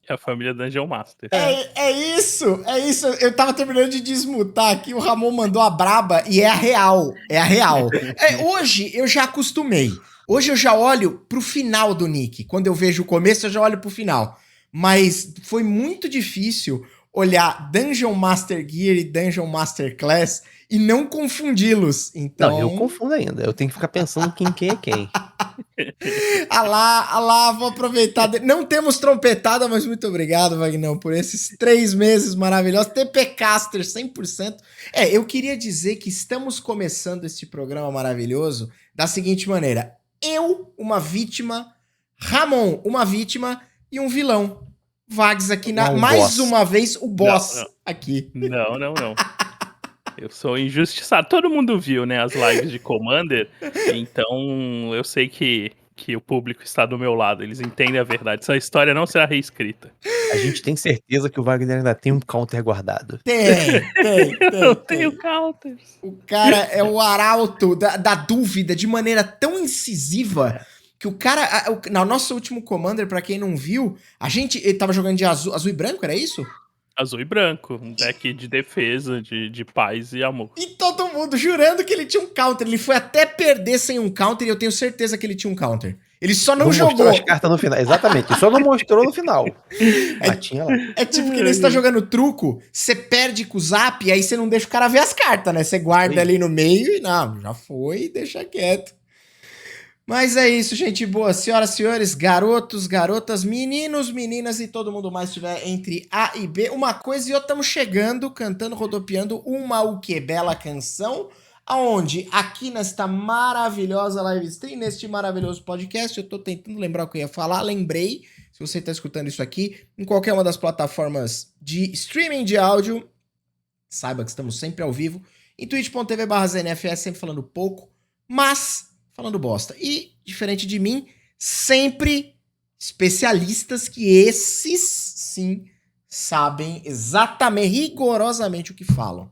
É a família Dungeon Master. É isso, é isso. Eu tava terminando de desmutar aqui, o Ramon mandou a braba e é a real, é a real. Hoje eu já acostumei. Hoje eu já olho pro final do nick. Quando eu vejo o começo, eu já olho pro final. Mas foi muito difícil olhar Dungeon Master Gear e Dungeon Master Class e não confundi-los. Não, eu Então, confundo ainda. Eu tenho que ficar pensando quem é quem. vou aproveitar. Não temos trompetada, mas muito obrigado, Vagnão, por esses 3 meses maravilhosos. TP Caster 100%. Eu queria dizer que estamos começando este programa maravilhoso da seguinte maneira. Eu, uma vítima, Ramon, uma vítima e um vilão. Vags aqui, mais boss. uma vez, o boss Não. aqui. Não. Eu sou injustiçado. Todo mundo viu, né, as lives de Commander, então eu sei que o público está do meu lado. Eles entendem a verdade. Essa história não será reescrita. A gente tem certeza que o Wagner ainda tem um counter guardado. Eu tenho counters. O cara é o arauto da dúvida de maneira tão incisiva que o cara. Na nosso último Commander, pra quem não viu, ele tava jogando de azul e branco, era isso? Azul e branco, um deck de defesa, de paz e amor. E todo mundo jurando que ele tinha um counter. Ele foi até perder sem um counter e eu tenho certeza que ele tinha um counter. Ele só não jogou. Mostrou as cartas no final. Exatamente, ele só não mostrou no final. Mas tinha lá. É tipo que nem você tá jogando truco, você perde com o zap e aí você não deixa o cara ver as cartas, né? Você guarda ali no meio e não, já foi, deixa quieto. Mas é isso, gente boa. Senhoras e senhores, garotos, garotas, meninos, meninas e todo mundo mais que estiver entre A e B. Uma coisa e outra, estamos chegando, cantando, rodopiando uma o que bela canção. Aonde? Aqui nesta maravilhosa live stream, neste maravilhoso podcast. Eu tô tentando lembrar o que eu ia falar. Lembrei, se você tá escutando isso aqui, em qualquer uma das plataformas de streaming de áudio, saiba que estamos sempre ao vivo. Em twitch.tv/ZNFS, sempre falando pouco, mas falando bosta. E, diferente de mim, sempre especialistas que esses, sim, sabem exatamente, rigorosamente o que falam.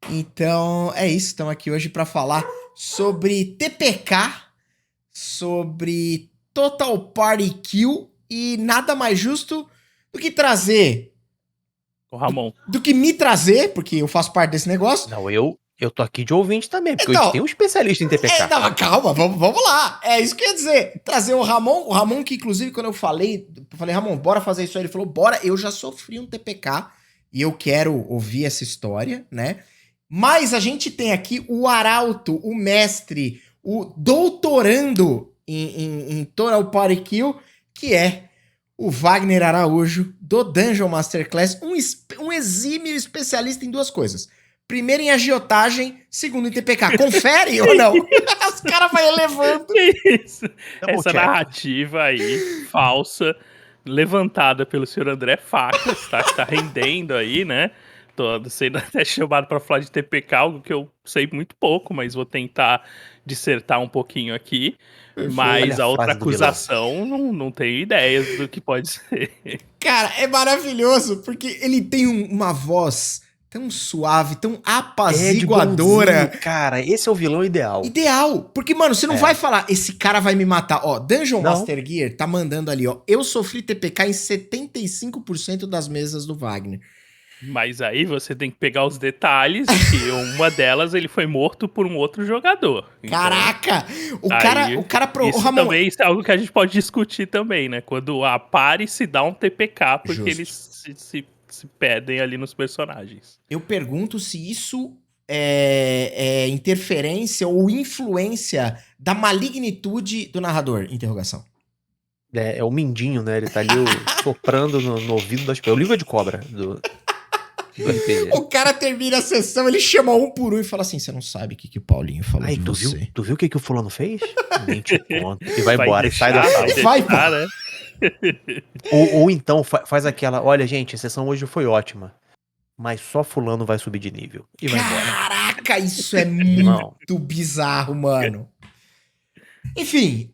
Então, é isso. Estamos aqui hoje para falar sobre TPK, sobre Total Party Kill e nada mais justo do que trazer... O Ramon. Do que me trazer, porque eu faço parte desse negócio. Não, eu tô aqui de ouvinte também, porque a gente tem um especialista em TPK. Não, calma, vamos lá. É isso que eu ia dizer. Trazer o Ramon que inclusive quando eu falei, Ramon, bora fazer isso aí. Ele falou, bora, eu já sofri um TPK e eu quero ouvir essa história, né? Mas a gente tem aqui o arauto, o mestre, o doutorando em Total Party Kill, que é o Wagner Araújo, do Dungeon Masterclass, um exímio especialista em duas coisas. Primeiro em agiotagem, segundo em TPK. Confere ou não? Os caras vão elevando. Que isso? Essa narrativa aí, falsa, levantada pelo senhor André Facas, tá? Que tá rendendo aí, né? Tô sendo até chamado pra falar de TPK, algo que eu sei muito pouco, mas vou tentar dissertar um pouquinho aqui. Mas Olha a outra frase do acusação não tenho ideias do que pode ser. Cara, é maravilhoso, porque ele tem uma voz tão suave, tão apaziguadora. Cara, esse é o vilão ideal. Ideal. Porque, mano, você não vai falar, esse cara vai me matar. Ó, Dungeon Não. Master Gear tá mandando ali, ó. Eu sofri TPK em 75% das mesas do Wagner. Mas aí você tem que pegar os detalhes, que uma delas ele foi morto por um outro jogador. Então, caraca! O cara isso Ramon, também é algo que a gente pode discutir também, né? Quando a party se dá um TPK, porque Justo. eles se pedem ali nos personagens. eu pergunto se isso é interferência ou influência da malignitude do narrador, interrogação. É o Mindinho, né? Ele tá ali soprando no ouvido das pessoas. O língua de cobra do RPG. O cara termina a sessão, ele chama um por um e fala assim, você não sabe o que o Paulinho falou Aí, de você. tu viu o que o fulano fez? Nem te conto. E vai embora, e sai da deixar, sala. Vai, deixar, né? Ou então faz aquela, olha gente, a sessão hoje foi ótima, mas só fulano vai subir de nível. E vai embora. Caraca, isso é muito bizarro, mano. Enfim,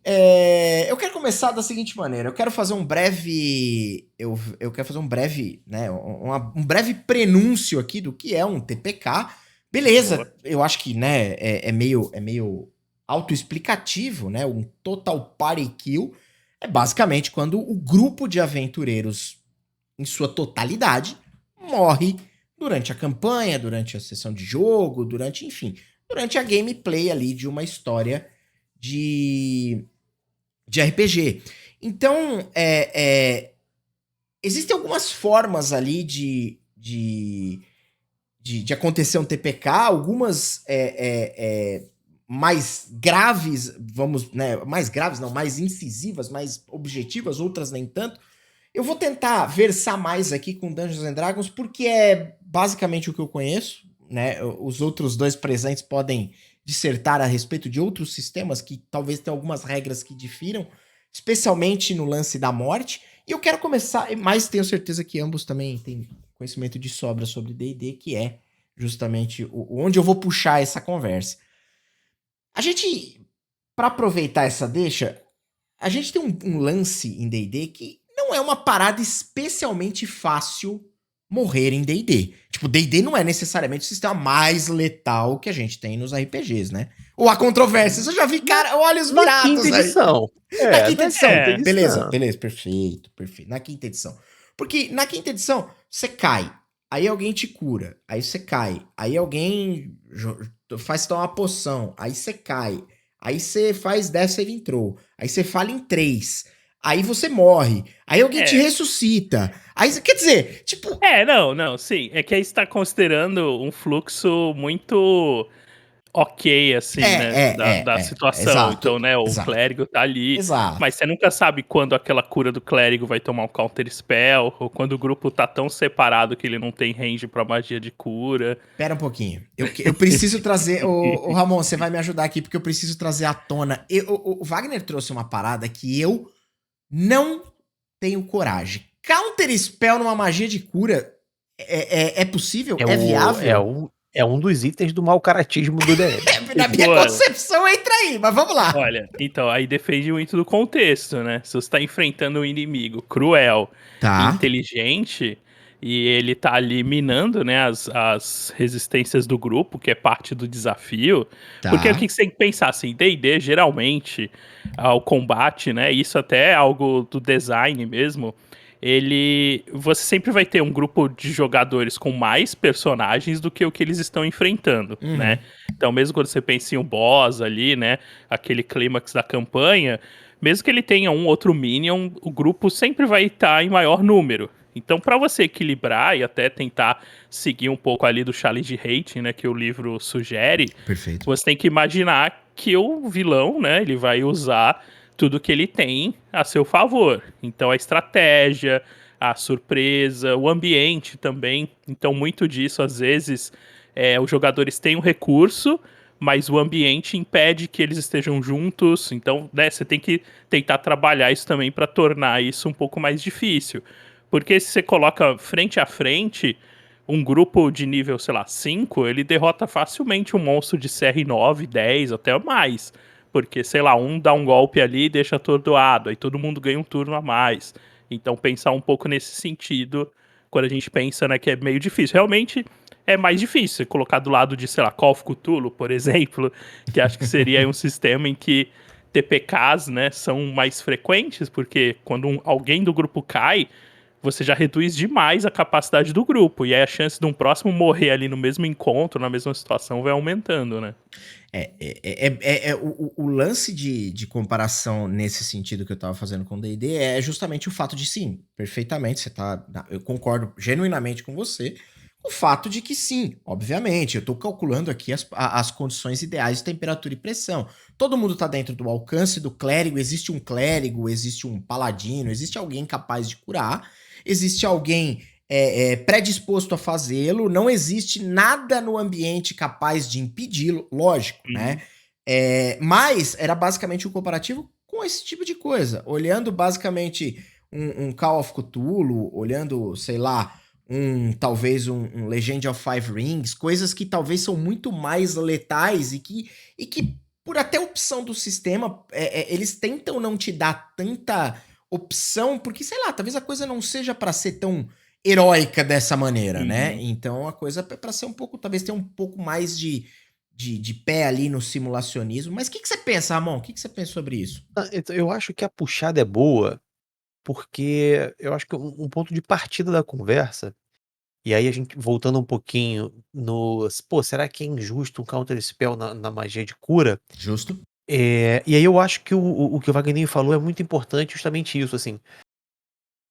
eu quero começar da seguinte maneira. Eu quero fazer um breve... Eu quero fazer um breve, né? Um breve prenúncio aqui do que é um TPK. Beleza, Boa. eu acho que, né, é meio autoexplicativo, né? Um Total Party Kill é basicamente quando o grupo de aventureiros em sua totalidade, morre durante a campanha, durante a sessão de jogo, durante a gameplay ali de uma história de RPG. Então, existem algumas formas ali de acontecer um TPK, algumas mais graves, mais graves não, mais incisivas, mais objetivas, outras nem tanto. Eu vou tentar versar mais aqui com Dungeons and Dragons, porque é basicamente o que eu conheço, né? Os outros dois presentes podem dissertar a respeito de outros sistemas que talvez tenham algumas regras que difiram, especialmente no lance da morte. E eu quero começar, mas tenho certeza que ambos também têm conhecimento de sobra sobre D&D, que é justamente onde eu vou puxar essa conversa. A gente, para aproveitar essa deixa, a gente tem um lance em D&D que não é uma parada especialmente fácil morrer em D&D. Tipo, D&D não é necessariamente o sistema mais letal que a gente tem nos RPGs, né? Ou há controvérsias. Eu já vi, cara, olhos Na virados quinta aí. edição. Na quinta edição. quinta Beleza, perfeito. Na quinta edição. Porque na quinta edição, você cai, aí alguém te cura, aí você cai, aí alguém faz tomar uma poção, aí você cai, aí você faz Death Saving Throw, aí você falha em 3, aí você morre, aí alguém te ressuscita, aí quer dizer, tipo... Não, sim, é que aí você tá considerando um fluxo muito ok, assim, né, da situação. Exato, Então, né, o exato, clérigo tá ali, exato. mas você nunca sabe quando aquela cura do clérigo vai tomar um counter spell, ou quando o grupo tá tão separado que ele não tem range pra magia de cura. Pera um pouquinho. Eu preciso trazer. Ô, Ramon, você vai me ajudar aqui, porque eu preciso trazer à tona. O Wagner trouxe uma parada que eu não tenho coragem. Counter spell numa magia de cura é possível? É viável? É um dos itens do mau caratismo do DM. Na minha Mano, concepção entra aí, mas vamos lá. olha, então, aí depende muito do contexto, né? Se você tá enfrentando um inimigo cruel e Tá, inteligente, e ele tá ali minando, né, as resistências do grupo, que é parte do desafio. Porque o tá. que você tem que pensar, assim, D&D, geralmente, o combate, né, isso até é algo do design mesmo, você sempre vai ter um grupo de jogadores com mais personagens do que o que eles estão enfrentando, Uhum. né? Então, mesmo quando você pensa em um boss ali, né, aquele clímax da campanha, mesmo que ele tenha um outro minion, o grupo sempre vai estar em maior número. Então, para você equilibrar e até tentar seguir um pouco ali do challenge rating, né, que o livro sugere, Perfeito. você tem que imaginar que o vilão, né, ele vai usar tudo que ele tem a seu favor. Então, a estratégia, a surpresa, o ambiente também. Então, muito disso, às vezes, os jogadores têm um recurso, mas o ambiente impede que eles estejam juntos. Então, né, você tem que tentar trabalhar isso também para tornar isso um pouco mais difícil. Porque se você coloca frente a frente, um grupo de nível, sei lá, 5, ele derrota facilmente um monstro de CR9, 10, até mais. Porque, sei lá, um dá um golpe ali e deixa atordoado, aí todo mundo ganha um turno a mais. Então, pensar um pouco nesse sentido, quando a gente pensa, né, que é meio difícil. Realmente é mais difícil você colocar do lado de, sei lá, Call of Cthulhu, por exemplo, que acho que seria aí um sistema em que TPKs, né, são mais frequentes, porque quando alguém do grupo cai, você já reduz demais a capacidade do grupo. E aí a chance de um próximo morrer ali no mesmo encontro, na mesma situação, vai aumentando, né? O lance de comparação nesse sentido que eu tava fazendo com o D&D é justamente o fato de, sim, perfeitamente, eu concordo genuinamente com você, o fato de que sim, obviamente, eu tô calculando aqui as condições ideais de temperatura e pressão. Todo mundo tá dentro do alcance do clérigo, existe um paladino, existe alguém capaz de curar, existe alguém predisposto a fazê-lo, não existe nada no ambiente capaz de impedi-lo, lógico, né? Uhum. Mas era basicamente um comparativo com esse tipo de coisa. Olhando basicamente um Call of Cthulhu, olhando, sei lá, talvez um Legend of Five Rings, coisas que talvez são muito mais letais e que por até opção do sistema, eles tentam não te dar tanta opção, porque, sei lá, talvez a coisa não seja para ser tão heróica dessa maneira, né? Uhum. Então a coisa é pra ser um pouco, talvez ter um pouco mais de pé ali no simulacionismo. Mas o que você pensa, Ramon? O que você pensa sobre isso? Eu acho que a puxada é boa, porque eu acho que um ponto de partida da conversa, e aí a gente voltando um pouquinho no, pô, será que é injusto um counter spell na magia de cura? Justo. E aí eu acho que o que o Wagner falou é muito importante, justamente isso, assim.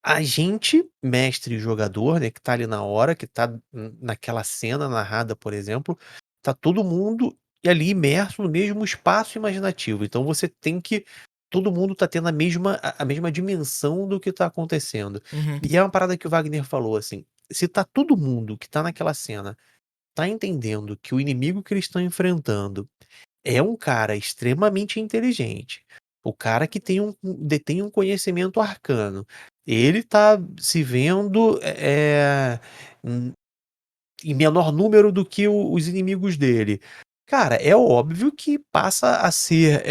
A gente, mestre e jogador, né, que tá ali na hora, que tá naquela cena narrada, por exemplo, tá todo mundo ali imerso no mesmo espaço imaginativo. Então você tem que. Todo mundo tá tendo a mesma dimensão do que tá acontecendo. Uhum. E é uma parada que o Wagner falou, assim. Se tá todo mundo que tá naquela cena, tá entendendo que o inimigo que eles estão enfrentando é um cara extremamente inteligente. O cara que detém um conhecimento arcano. Ele tá se vendo em em menor número do que os inimigos dele. Cara, é óbvio que passa a ser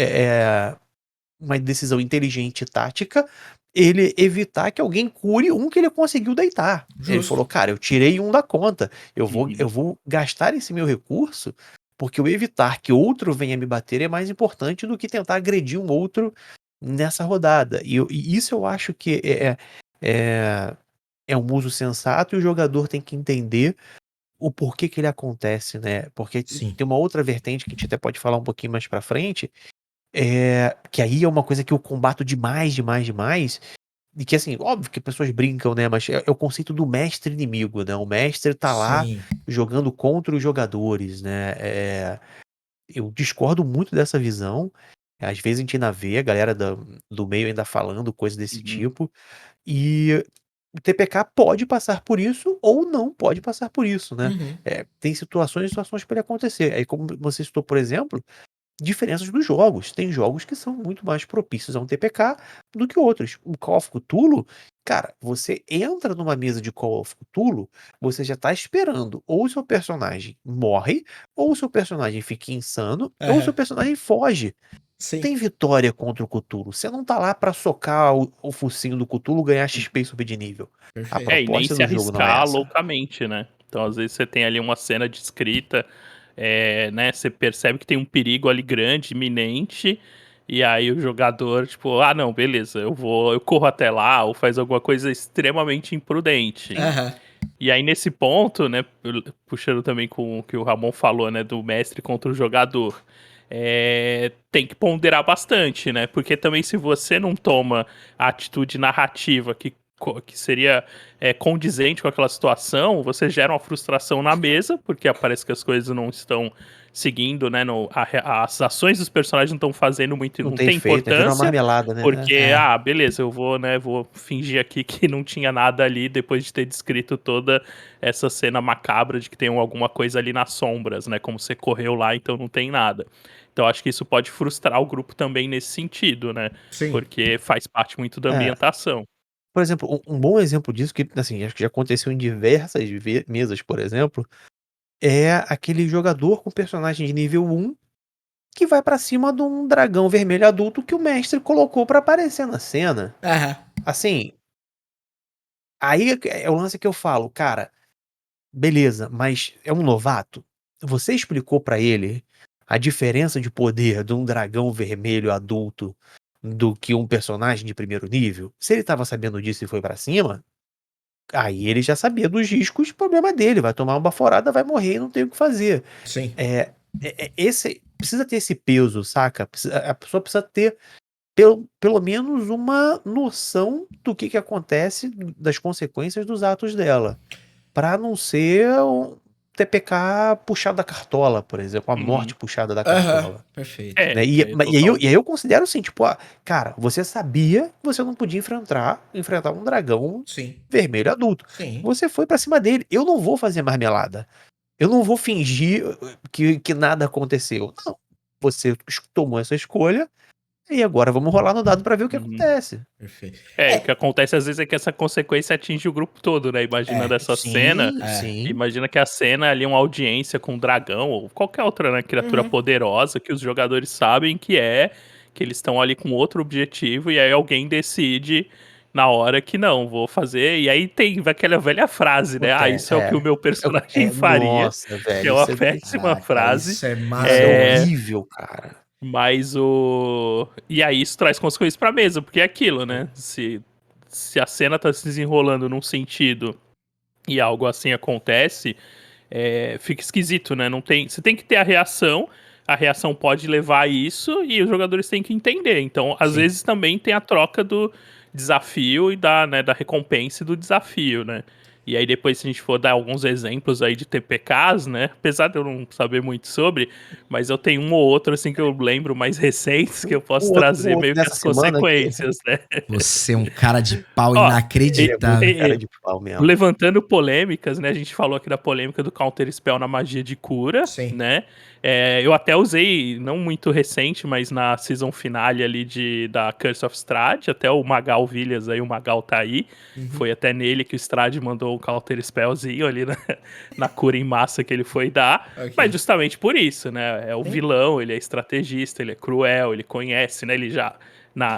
uma decisão inteligente e tática ele evitar que alguém cure um que ele conseguiu deitar. Ele Justo. falou, cara, eu tirei um da conta. Eu Uhum. vou gastar esse meu recurso porque eu evitar que outro venha me bater é mais importante do que tentar agredir um outro nessa rodada. E isso eu acho que é, é um uso sensato e o jogador tem que entender o porquê que ele acontece, né? Porque Sim. tem uma outra vertente que a gente até pode falar um pouquinho mais pra frente, que aí é uma coisa que eu combato demais, demais, demais. E que assim, óbvio que pessoas brincam, né? Mas é o conceito do mestre inimigo, né? O mestre tá lá Sim. jogando contra os jogadores, né? Eu discordo muito dessa visão. Às vezes a gente ainda vê a galera do meio ainda falando coisas desse Uhum. tipo. E o TPK pode passar por isso ou não pode passar por isso, né? Uhum. Tem situações e situações para ele acontecer. Aí, como você citou, por exemplo, diferenças dos jogos. Tem jogos que são muito mais propícios a um TPK do que outros. O Call of Cthulhu, cara, você entra numa mesa de Call of Cthulhu, você já tá esperando ou o seu personagem morre, ou o seu personagem fica insano, ou o seu Aham. personagem foge. Não Sim. tem vitória contra o Cthulhu. Você não tá lá pra socar o focinho do Cthulhu e ganhar XP e subir de nível. A Perfeito. E nem proposta se do jogo não é arriscar essa. loucamente, né? Então, às vezes, você tem ali uma cena descrita, né? Você percebe que tem um perigo ali grande, iminente, e aí o jogador, tipo, ah, não, beleza, eu corro até lá, ou faz alguma coisa extremamente imprudente. Sim. Aham. E aí, nesse ponto, né, puxando também com o que o Ramon falou, né, do mestre contra o jogador, tem que ponderar bastante, né? Porque também se você não toma a atitude narrativa que seria condizente com aquela situação, você gera uma frustração na mesa, porque parece que as coisas não estão seguindo, né? As ações dos personagens não estão fazendo muito, Não não tem tem feito, virou uma importância, marmelada, né? porque, É. beleza, eu vou, né, vou fingir aqui que não tinha nada ali depois de ter descrito toda essa cena macabra de que tem alguma coisa ali nas sombras, né? Como você correu lá, então não tem nada. Então acho que isso pode frustrar o grupo também nesse sentido, né? Sim. Porque faz parte muito da É, ambientação. por exemplo, um bom exemplo disso, que assim, acho que já aconteceu em diversas mesas, por exemplo, é aquele jogador com personagem de nível 1 que vai pra cima de um dragão vermelho adulto que o mestre colocou pra aparecer na cena. Aham. Assim, aí é o lance que eu falo, cara, beleza, mas é um novato? Você explicou pra ele a diferença de poder de um dragão vermelho adulto do que um personagem de primeiro nível? Se ele tava sabendo disso e foi pra cima, aí ele já sabia dos riscos, problema dele, vai tomar uma baforada, vai morrer e não tem o que fazer. Sim. Esse precisa ter esse peso, saca? A pessoa precisa ter pelo menos uma noção do que acontece, das consequências dos atos dela, pra não ser um TPK puxado da cartola, por exemplo, a morte Uhum. puxada da Aham. cartola. Perfeito. Né? Que é E total. aí eu considero assim, tipo, cara, você sabia que você não podia enfrentar um dragão Sim. vermelho adulto. Sim. Você foi pra cima dele. Eu não vou fazer marmelada. Eu não vou fingir que nada aconteceu. Não. Você tomou essa escolha e agora vamos rolar no dado pra ver o que Uhum. acontece. Perfeito. O que acontece às vezes é que essa consequência atinge o grupo todo, né? Imagina É. dessa cena, Sim, É. sim. imagina que a cena ali é uma audiência com um dragão ou qualquer outra, né, criatura Uhum. poderosa que os jogadores sabem que eles estão ali com outro objetivo e aí alguém decide na hora que não, vou fazer. E aí tem aquela velha frase, né? Isso é o que o meu personagem faria, Nossa, que velho, é uma isso péssima Caraca, frase. isso é isso é É, maravilhoso. horrível, cara. mas o. E aí isso traz consequências pra mesa, porque é aquilo, né? se a cena tá se desenrolando num sentido e algo assim acontece, fica esquisito, né? Não tem, você tem que ter a reação pode levar a isso e os jogadores têm que entender. Então, às Sim. vezes também tem a troca do desafio e da recompensa e do desafio, né? E aí depois, se a gente for dar alguns exemplos aí de TPKs, né? Apesar de eu não saber muito sobre, mas eu tenho um ou outro, assim, que eu lembro mais recentes, que eu posso Um trazer outro meio que dessa as semana aqui. consequências, né? Você é um cara de pau Ó, Ele é muito inacreditável. cara de pau mesmo. levantando polêmicas, né? A gente falou aqui da polêmica do Counter Spell na magia de cura, Sim. né? Eu até usei, não muito recente, mas na season finale ali da Curse of Strahd, até o Magal Vilhas aí, o Magal tá aí. Uhum. Foi até nele que o Strahd mandou um Counter Spellzinho ali na cura em massa que ele foi dar. Ok. Mas justamente por isso, né? É o Sim. vilão, ele é estrategista, ele é cruel, ele conhece, né? Ele já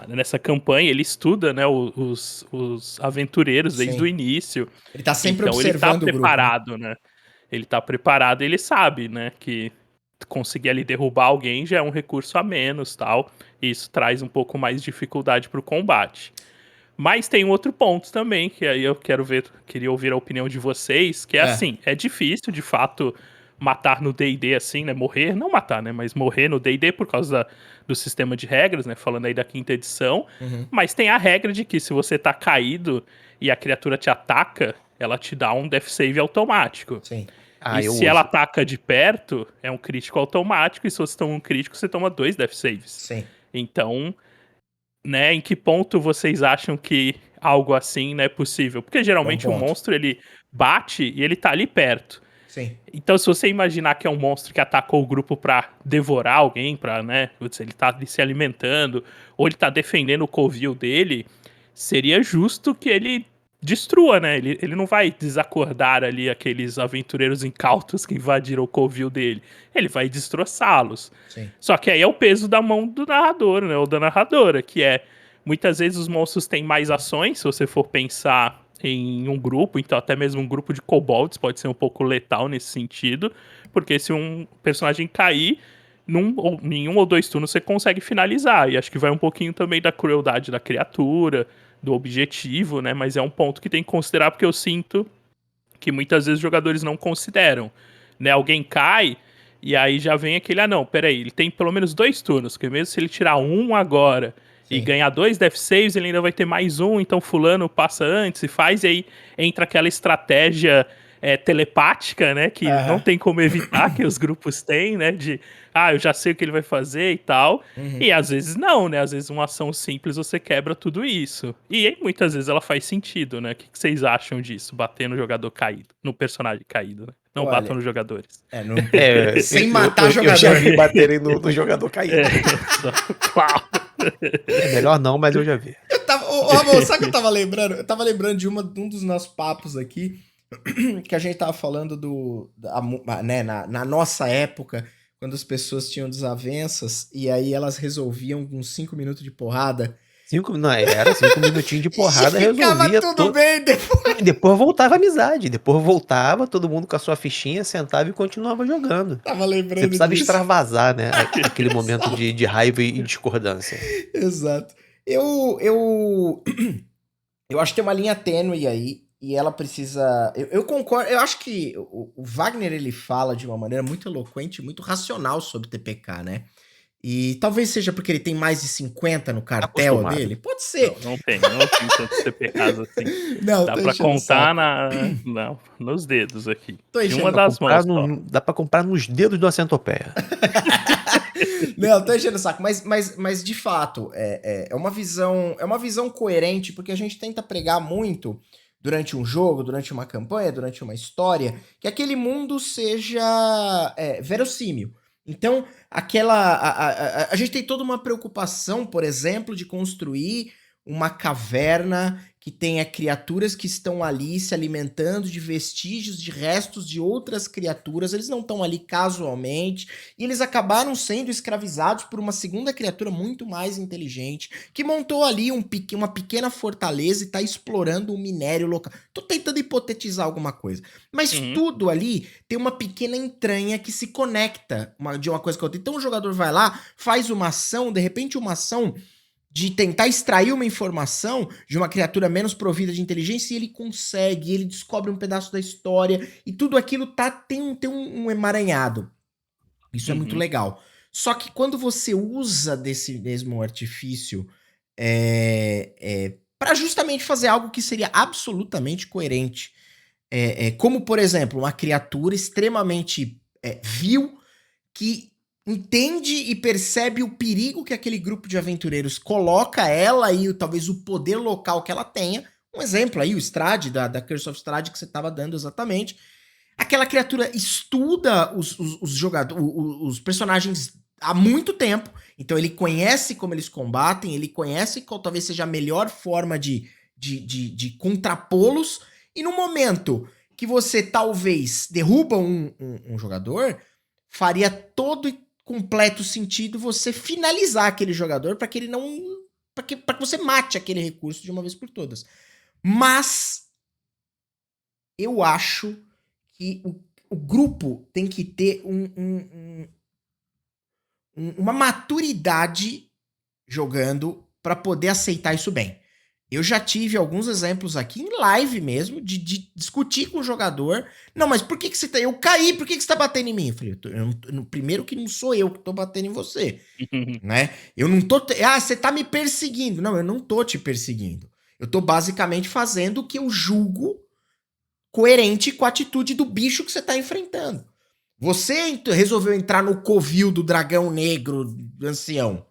nessa campanha ele estuda, né, os aventureiros desde Sim. o início. Ele tá sempre Então ele tá observando o grupo. Né? preparado, né? Ele tá preparado, ele sabe, né, que conseguir ali derrubar alguém já é um recurso a menos, tal. E isso traz um pouco mais de dificuldade pro combate. Mas tem um outro ponto também, que aí eu queria ouvir a opinião de vocês, que é assim, é difícil, de fato, matar no D&D assim, né, morrer, não matar, né, mas morrer no D&D por causa do sistema de regras, né, falando aí da 5ª edição, Uhum. mas tem a regra de que se você tá caído e a criatura te ataca, ela te dá um death save automático. Sim. Ah, E eu se ela uso. ataca de perto, é um crítico automático, e se você toma um crítico, você toma 2 death saves. Sim. Então, né, em que ponto vocês acham que algo assim, né, é possível? Porque geralmente o ponto. monstro ele bate e ele tá ali perto. Sim. Então, se você imaginar que é um monstro que atacou o grupo pra devorar alguém, pra, né, putz, ele tá ali se alimentando, ou ele tá defendendo o covil dele, seria justo que ele destrua, né? Ele não vai desacordar ali aqueles aventureiros incautos que invadiram o covil dele. Ele vai destroçá-los. Sim. Só que aí é o peso da mão do narrador, né? Ou da narradora, que é... Muitas vezes os monstros têm mais ações, se você for pensar em um grupo, então até mesmo um grupo de kobolds pode ser um pouco letal nesse sentido, porque se um personagem cair, em 1 ou 2 turnos você consegue finalizar, e acho que vai um pouquinho também da crueldade da criatura, do objetivo, né? Mas é um ponto que tem que considerar, porque eu sinto que muitas vezes os jogadores não consideram, né? Alguém cai e aí já vem aquele, não, peraí, ele tem pelo menos 2 turnos, porque mesmo se ele tirar um agora e Sim. ganhar 2 death saves, ele ainda vai ter mais um, então fulano passa antes e faz, e aí entra aquela estratégia telepática, né, que não tem como evitar, que os grupos têm, né, de, eu já sei o que ele vai fazer e tal, Uhum. e às vezes não, né, às vezes uma ação simples você quebra tudo isso, e aí, muitas vezes ela faz sentido, né, o que vocês acham disso, bater no jogador caído, no personagem caído, né, não Olha, batam nos jogadores. Sem matar jogador. Eu já vi baterem no jogador caído. É melhor não, mas eu já vi. Ramon, sabe o que eu tava lembrando? Eu tava lembrando de um dos nossos papos aqui, que a gente tava falando né, na nossa época, quando as pessoas tinham desavenças, e aí elas resolviam com 5 minutos de porrada. 5 minutinhos de porrada, e ficava resolvia tudo bem depois. E depois voltava a amizade. Depois voltava, todo mundo com a sua fichinha, sentava e continuava jogando. Tava lembrando Você precisava disso. extravasar, né? Aquele momento de raiva e discordância. Exato. Eu acho que tem uma linha tênue aí, e ela precisa... Eu concordo, eu acho que o Wagner, ele fala de uma maneira muito eloquente, muito racional sobre TPK, né? E talvez seja porque ele tem mais de 50 no cartel Acostumado. dele. Pode ser. Não tem tantos TPKs assim. Não, Dá tô pra enchendo o contar saco. nos dedos aqui. Tô De enchendo uma das mãos só. Dá pra comprar nos dedos do centopeia. Não, tô enchendo o saco, mas de fato, é uma visão coerente, porque a gente tenta pregar muito durante um jogo, durante uma campanha, durante uma história, que aquele mundo seja verossímil. Então, a gente tem toda uma preocupação, por exemplo, de construir uma caverna que tenha criaturas que estão ali se alimentando de vestígios, de restos de outras criaturas. Eles não estão ali casualmente, e eles acabaram sendo escravizados por uma segunda criatura muito mais inteligente, que montou ali uma pequena fortaleza e está explorando o minério local. Tô tentando hipotetizar alguma coisa. Mas tudo ali tem uma pequena entranha que se conecta de uma coisa com a outra. Então o jogador vai lá, faz uma ação, de repente uma ação de tentar extrair uma informação de uma criatura menos provida de inteligência e ele consegue, ele descobre um pedaço da história e tudo aquilo tem um emaranhado. Isso é muito legal. Só que quando você usa desse mesmo artifício para justamente fazer algo que seria absolutamente coerente, como, por exemplo, uma criatura extremamente vil que entende e percebe o perigo que aquele grupo de aventureiros coloca ela e talvez o poder local que ela tenha. Um exemplo aí, o Strahd, da Curse of Strahd que você estava dando exatamente. Aquela criatura estuda os jogadores, os personagens há muito tempo, então ele conhece como eles combatem, ele conhece qual talvez seja a melhor forma de contrapô-los, e no momento que você talvez derruba um jogador, faria todo e completo sentido você finalizar aquele jogador para que ele não. para que você mate aquele recurso de uma vez por todas. Mas eu acho que o grupo tem que ter uma maturidade jogando para poder aceitar isso bem. Eu já tive alguns exemplos aqui em live mesmo de discutir com o jogador. Não, mas por que você tá. Eu caí, por que você tá batendo em mim? Eu falei, primeiro que não sou eu que tô batendo em você. Né? Eu não tô. Você tá me perseguindo. Não, eu não tô te perseguindo. Eu tô basicamente fazendo o que eu julgo coerente com a atitude do bicho que você tá enfrentando. Você resolveu entrar no covil do dragão negro ancião.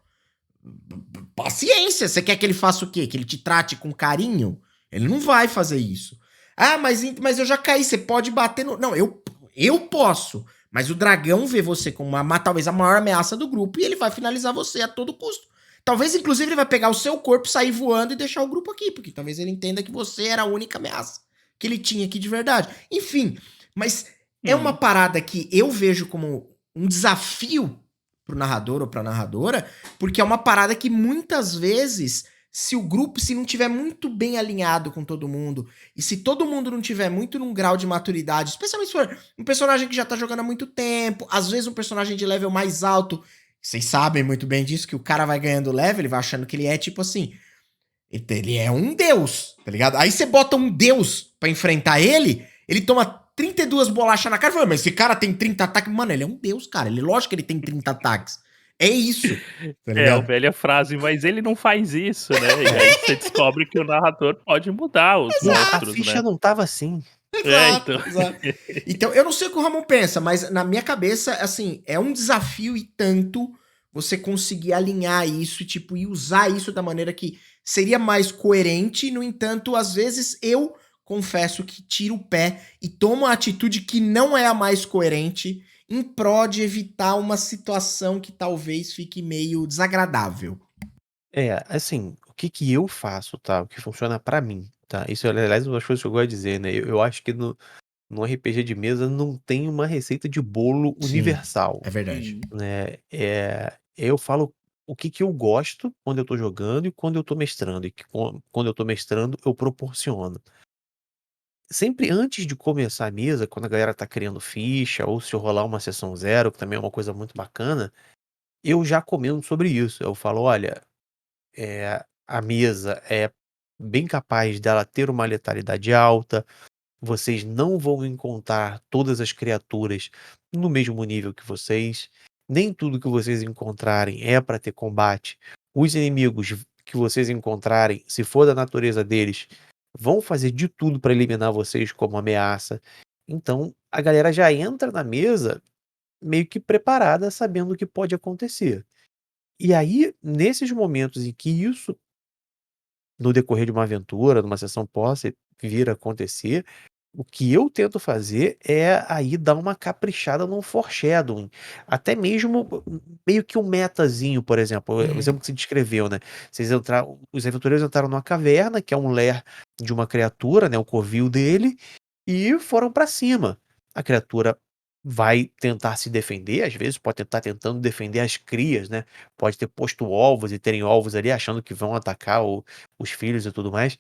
Paciência, você quer que ele faça o quê? Que ele te trate com carinho? Ele não vai fazer isso. Ah, mas eu já caí, você pode bater no... Não, eu posso, mas o dragão vê você como talvez a maior ameaça do grupo e ele vai finalizar você a todo custo. Talvez, inclusive, ele vai pegar o seu corpo, sair voando e deixar o grupo aqui, porque talvez ele entenda que você era a única ameaça que ele tinha aqui de verdade. Enfim, mas é uma parada que eu vejo como um desafio pro narrador ou pra narradora, porque é uma parada que muitas vezes, se o grupo, se não tiver muito bem alinhado com todo mundo, e se todo mundo não tiver muito num grau de maturidade, especialmente se for um personagem que já tá jogando há muito tempo, às vezes um personagem de level mais alto, vocês sabem muito bem disso, que o cara vai ganhando level, ele vai achando que ele é tipo assim, ele é um deus, tá ligado? Aí você bota um deus pra enfrentar ele toma 32 bolachas na cara e fala, mas esse cara tem 30 ataques. Mano, ele é um deus, cara. Lógico que ele tem 30 ataques. É isso. Tá ligado? A velha frase, mas ele não faz isso, né? E aí você descobre que o narrador pode mudar os monstros, a ficha né? não tava assim. Exato, exato. Então, eu não sei o que o Ramon pensa, mas na minha cabeça, assim, é um desafio e tanto você conseguir alinhar isso e usar isso da maneira que seria mais coerente. No entanto, às vezes eu confesso que tiro o pé e tomo a atitude que não é a mais coerente em prol de evitar uma situação que talvez fique meio desagradável. Assim, o que eu faço, tá? O que funciona pra mim, tá? Isso, aliás, é uma das coisas que eu gosto de dizer, né? Eu acho que no RPG de mesa não tem uma receita de bolo universal, É verdade. né? Eu falo o que eu gosto quando eu tô jogando e quando eu tô mestrando. E quando eu tô mestrando, eu proporciono. Sempre antes de começar a mesa, quando a galera tá criando ficha, ou se eu rolar uma sessão zero, que também é uma coisa muito bacana, eu já comento sobre isso. Eu falo, olha, a mesa é bem capaz dela ter uma letalidade alta, vocês não vão encontrar todas as criaturas no mesmo nível que vocês, nem tudo que vocês encontrarem é para ter combate. Os inimigos que vocês encontrarem, se for da natureza deles, vão fazer de tudo para eliminar vocês como ameaça. Então, a galera já entra na mesa meio que preparada, sabendo o que pode acontecer. E aí, nesses momentos em que isso, no decorrer de uma aventura, numa sessão, possa vir a acontecer, o que eu tento fazer é aí dar uma caprichada num foreshadowing, até mesmo meio que um metazinho, por exemplo, o exemplo que você descreveu, né? Os aventureiros entraram numa caverna, que é um lair de uma criatura, né? O covil dele, e foram pra cima. A criatura vai tentar se defender, às vezes pode estar tentando defender as crias, né? Pode ter posto ovos e terem ovos ali achando que vão atacar os filhos e tudo mais.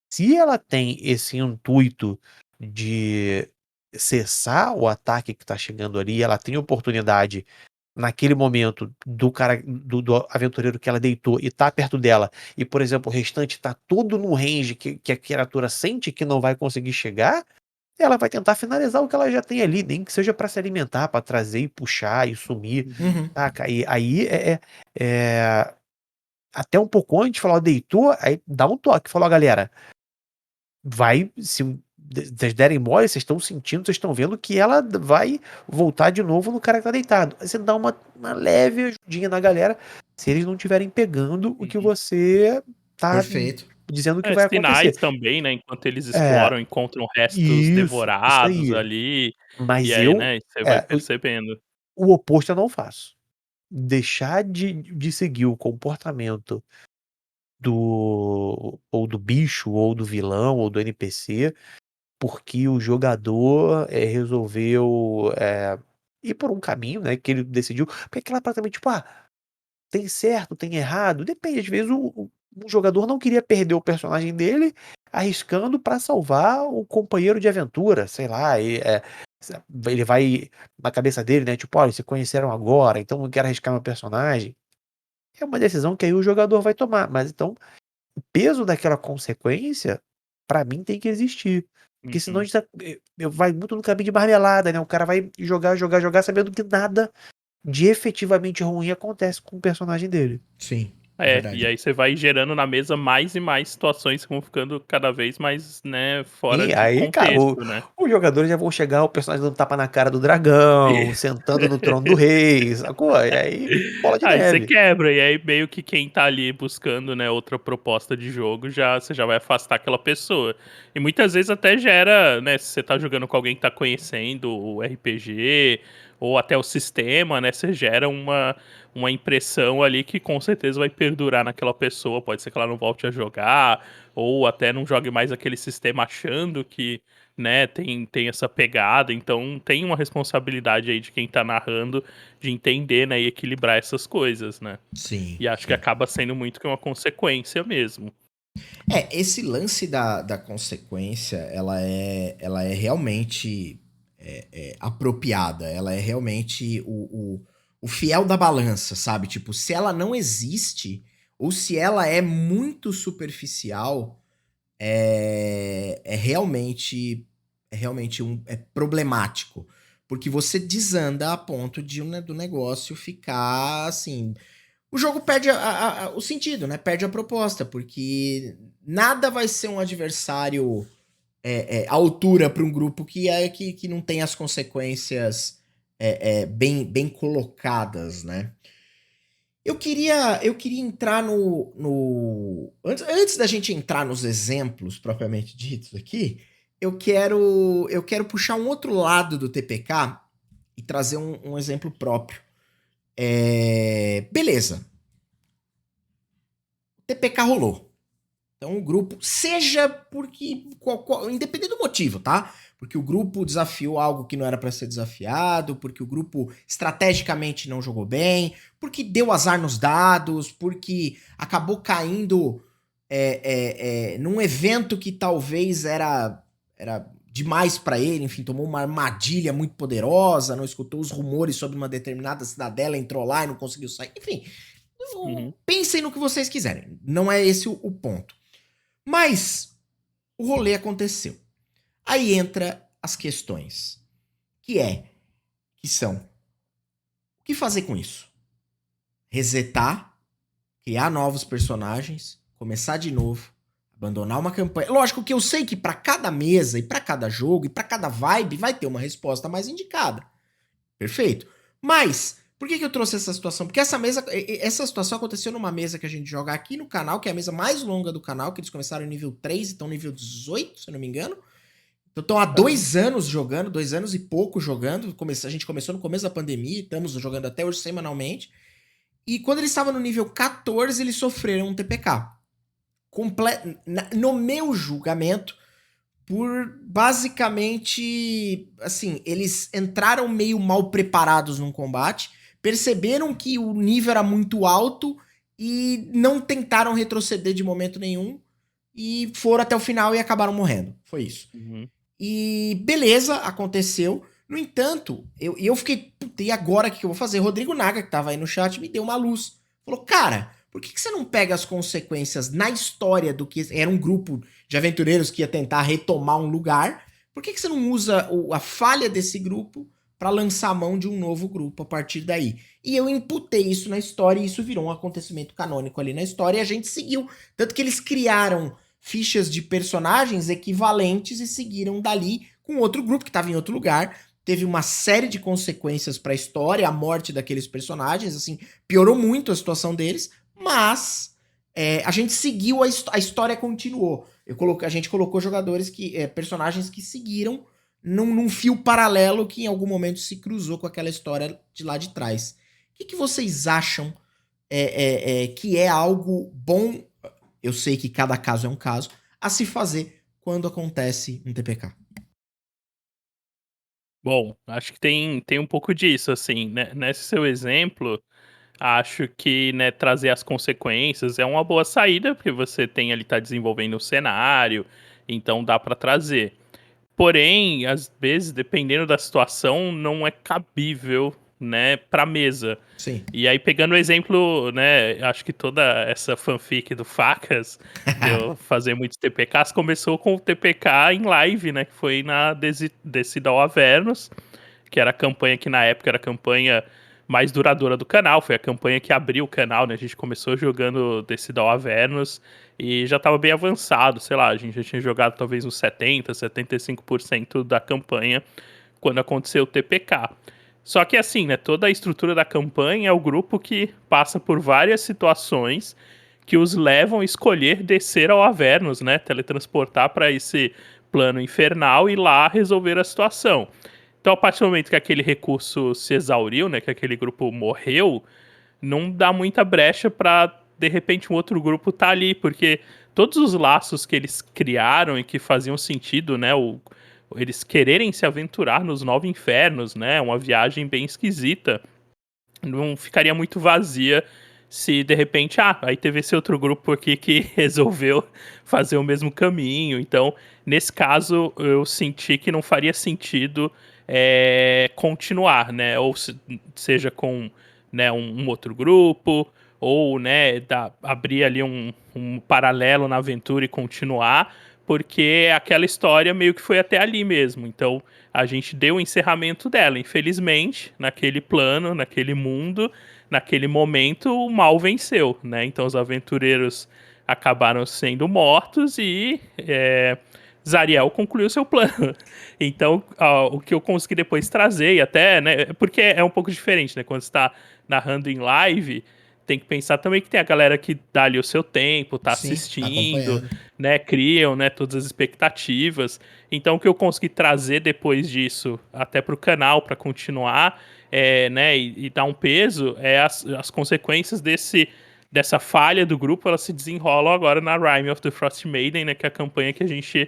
Se ela tem esse intuito de cessar o ataque que está chegando ali, ela tem oportunidade naquele momento do cara, do aventureiro que ela deitou e tá perto dela, e, por exemplo, o restante tá tudo no range que a criatura sente que não vai conseguir chegar, ela vai tentar finalizar o que ela já tem ali, nem que seja pra se alimentar, pra trazer e puxar e sumir, Uhum. saca? E aí até um pouco antes, falou, deitou, aí dá um toque, falou, galera, vai, se vocês derem mole, vocês estão sentindo, vocês estão vendo que ela vai voltar de novo no cara que tá deitado. Aí você dá uma leve ajudinha na galera, se eles não estiverem pegando o que Uhum. você tá Perfeito. dizendo que vai Sinais acontecer. também, né, enquanto eles É, exploram, encontram restos isso devorados aí. ali, e Mas aí, eu, né, você vai o percebendo. oposto eu não faço. Deixar de seguir o comportamento ou do bicho, ou do vilão, ou do NPC, porque o jogador, resolveu, ir por um caminho, né, que ele decidiu, porque aquela parada também, tipo, tem certo, tem errado, depende, às vezes o jogador não queria perder o personagem dele, arriscando pra salvar o companheiro de aventura, sei lá, ele vai na cabeça dele, né, tipo: "Olha, se conheceram agora, então não quero arriscar meu personagem". É uma decisão que aí o jogador vai tomar, mas então o peso daquela consequência, pra mim, tem que existir. Porque senão a Uhum. gente vai muito no caminho de marmelada, né, o cara vai jogar, jogar, jogar, sabendo que nada de efetivamente ruim acontece com o personagem dele. Sim, é E verdade. aí você vai gerando na mesa mais e mais situações que vão ficando cada vez mais, né, fora E de aí, cara, contexto, né. os jogadores já vão chegar, o personagem dando tapa na cara do dragão, sentando no trono do rei, sacou? E aí, bola de Aí você neve. quebra, e aí meio que quem tá ali buscando, né, outra proposta de jogo, você já vai afastar aquela pessoa. E muitas vezes até gera, né, se você tá jogando com alguém que tá conhecendo o RPG, ou até o sistema, né, você gera uma impressão ali que com certeza vai perdurar naquela pessoa, pode ser que ela não volte a jogar, ou até não jogue mais aquele sistema achando que, né, tem essa pegada, então tem uma responsabilidade aí de quem tá narrando de entender, né, e equilibrar essas coisas, né. Sim, E acho que sim. acaba sendo muito que uma consequência mesmo. Esse lance da consequência, ela é realmente apropriada. Ela é realmente o fiel da balança, sabe? Tipo, se ela não existe, ou se ela é muito superficial, é realmente problemático. Porque você desanda a ponto do negócio ficar assim. O jogo perde o sentido, né? Perde a proposta, porque nada vai ser um adversário à altura para um grupo que não tem as consequências bem colocadas, né? Eu queria entrar antes da gente entrar nos exemplos propriamente ditos aqui, eu quero puxar um outro lado do TPK e trazer um exemplo próprio. Beleza, TPK rolou. Então o grupo, seja porque, independente do motivo, tá? Porque o grupo desafiou algo que não era para ser desafiado, porque o grupo estrategicamente não jogou bem, porque deu azar nos dados, porque acabou caindo num evento que talvez era demais para ele, enfim, tomou uma armadilha muito poderosa, não escutou os rumores sobre uma determinada cidadela, entrou lá e não conseguiu sair, enfim. Uhum, Pensem no que vocês quiserem, não é esse o ponto. Mas o rolê aconteceu. Aí entra as questões, que são, o que fazer com isso? Resetar, criar novos personagens, começar de novo, abandonar uma campanha. Lógico que eu sei que para cada mesa e para cada jogo e para cada vibe vai ter uma resposta mais indicada. Perfeito? Mas por que eu trouxe essa situação? Porque essa situação aconteceu numa mesa que a gente joga aqui no canal, que é a mesa mais longa do canal, que eles começaram no nível 3 e estão no nível 18, se eu não me engano. Então estão há caramba. 2 anos jogando, 2 anos e pouco jogando. A gente começou no começo da pandemia, estamos jogando até hoje semanalmente. E quando eles estavam no nível 14, eles sofreram um TPK. No meu julgamento, por basicamente, assim, eles entraram meio mal preparados num combate, perceberam que o nível era muito alto e não tentaram retroceder de momento nenhum e foram até o final e acabaram morrendo. Foi isso. Uhum. E beleza, aconteceu. No entanto, eu fiquei, puta, e agora o que eu vou fazer? Rodrigo Naga, que tava aí no chat, me deu uma luz. Falou, cara, por que você não pega as consequências na história do que era um grupo de aventureiros que ia tentar retomar um lugar? Por que você não usa a falha desse grupo para lançar a mão de um novo grupo a partir daí? E eu imputei isso na história e isso virou um acontecimento canônico ali na história e a gente seguiu. Tanto que eles criaram fichas de personagens equivalentes e seguiram dali com outro grupo que estava em outro lugar. Teve uma série de consequências para a história, a morte daqueles personagens, assim, piorou muito a situação deles, mas a gente seguiu, a história continuou. A gente colocou jogadores personagens que seguiram num fio paralelo que em algum momento se cruzou com aquela história de lá de trás. O que vocês acham que é algo bom? Eu sei que cada caso é um caso, a se fazer quando acontece um TPK. Bom, acho que tem um pouco disso, assim, né? Nesse seu exemplo, acho que, né, trazer as consequências é uma boa saída, porque você tem ali, tá desenvolvendo o cenário, então dá para trazer. Porém, às vezes, dependendo da situação, não é cabível, né, pra mesa. Sim. E aí, pegando o exemplo, né, acho que toda essa fanfic do Facas, de eu fazer muitos TPKs, começou com o TPK em live, né, que foi na Descida ao Avernus, que era a campanha que na época era a campanha mais duradoura do canal, foi a campanha que abriu o canal, né, a gente começou jogando Descida ao Avernus e já estava bem avançado, sei lá, a gente já tinha jogado talvez uns 70, 75% da campanha quando aconteceu o TPK. Só que assim, né, toda a estrutura da campanha é o grupo que passa por várias situações que os levam a escolher descer ao Avernus, né, teletransportar para esse plano infernal e lá resolver a situação. Então, a partir do momento que aquele recurso se exauriu, né, que aquele grupo morreu, não dá muita brecha para de repente um outro grupo tá ali, porque todos os laços que eles criaram e que faziam sentido, né, eles quererem se aventurar nos nove infernos, né, uma viagem bem esquisita, não ficaria muito vazia se de repente, aí teve esse outro grupo aqui que resolveu fazer o mesmo caminho. Então, nesse caso, eu senti que não faria sentido continuar, né? Ou seja com, né, um outro grupo, ou, né, abrir ali um paralelo na aventura e continuar, porque aquela história meio que foi até ali mesmo. Então, a gente deu o encerramento dela. Infelizmente, naquele plano, naquele mundo, naquele momento, o mal venceu, né? Então, os aventureiros acabaram sendo mortos e Zariel concluiu seu plano. Então, o que eu consegui depois trazer, e até, né? Porque é um pouco diferente, né? Quando você está narrando em live, tem que pensar também que tem a galera que dá ali o seu tempo, tá Sim, tá assistindo, acompanhando. né? Criam, né, todas as expectativas. Então, o que eu consegui trazer depois disso, até pro canal, para continuar, né, e dar um peso, as consequências dessa falha do grupo, elas se desenrolam agora na Rime of the Frost Maiden, né, que é a campanha que a gente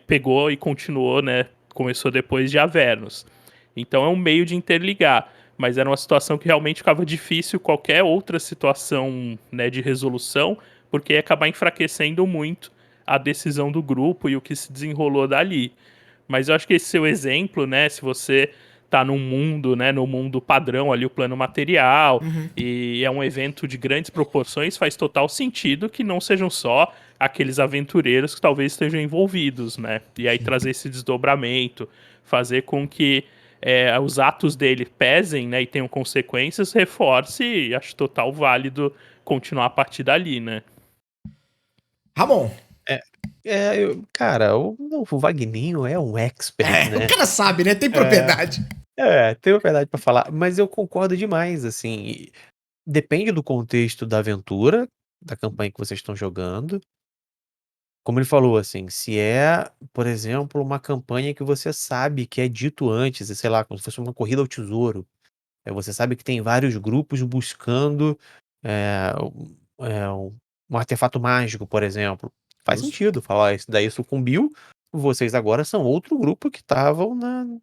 pegou e continuou, né, começou depois de Avernus. Então é um meio de interligar, mas era uma situação que realmente ficava difícil qualquer outra situação, né, de resolução, porque ia acabar enfraquecendo muito a decisão do grupo e o que se desenrolou dali. Mas eu acho que esse seu exemplo, né, se você tá num mundo, né, no mundo padrão ali, o plano material, Uhum. e é um evento de grandes proporções, faz total sentido que não sejam só aqueles aventureiros que talvez estejam envolvidos, né? E aí Sim. trazer esse desdobramento, fazer com que os atos dele pesem, né, e tenham consequências, reforce, e acho total válido continuar a partir dali, né? Ramon. Cara, o Vagninho é um expert, O né? cara sabe, né? Tem É, propriedade. tenho verdade pra falar, mas eu concordo demais, assim, depende do contexto da aventura, da campanha que vocês estão jogando. Como ele falou, assim, se é, por exemplo, uma campanha que você sabe que é dito antes, sei lá, como se fosse uma corrida ao tesouro, você sabe que tem vários grupos buscando eh, um artefato mágico, por exemplo. Faz Justo. sentido falar, isso daí sucumbiu, vocês agora são outro grupo que estavam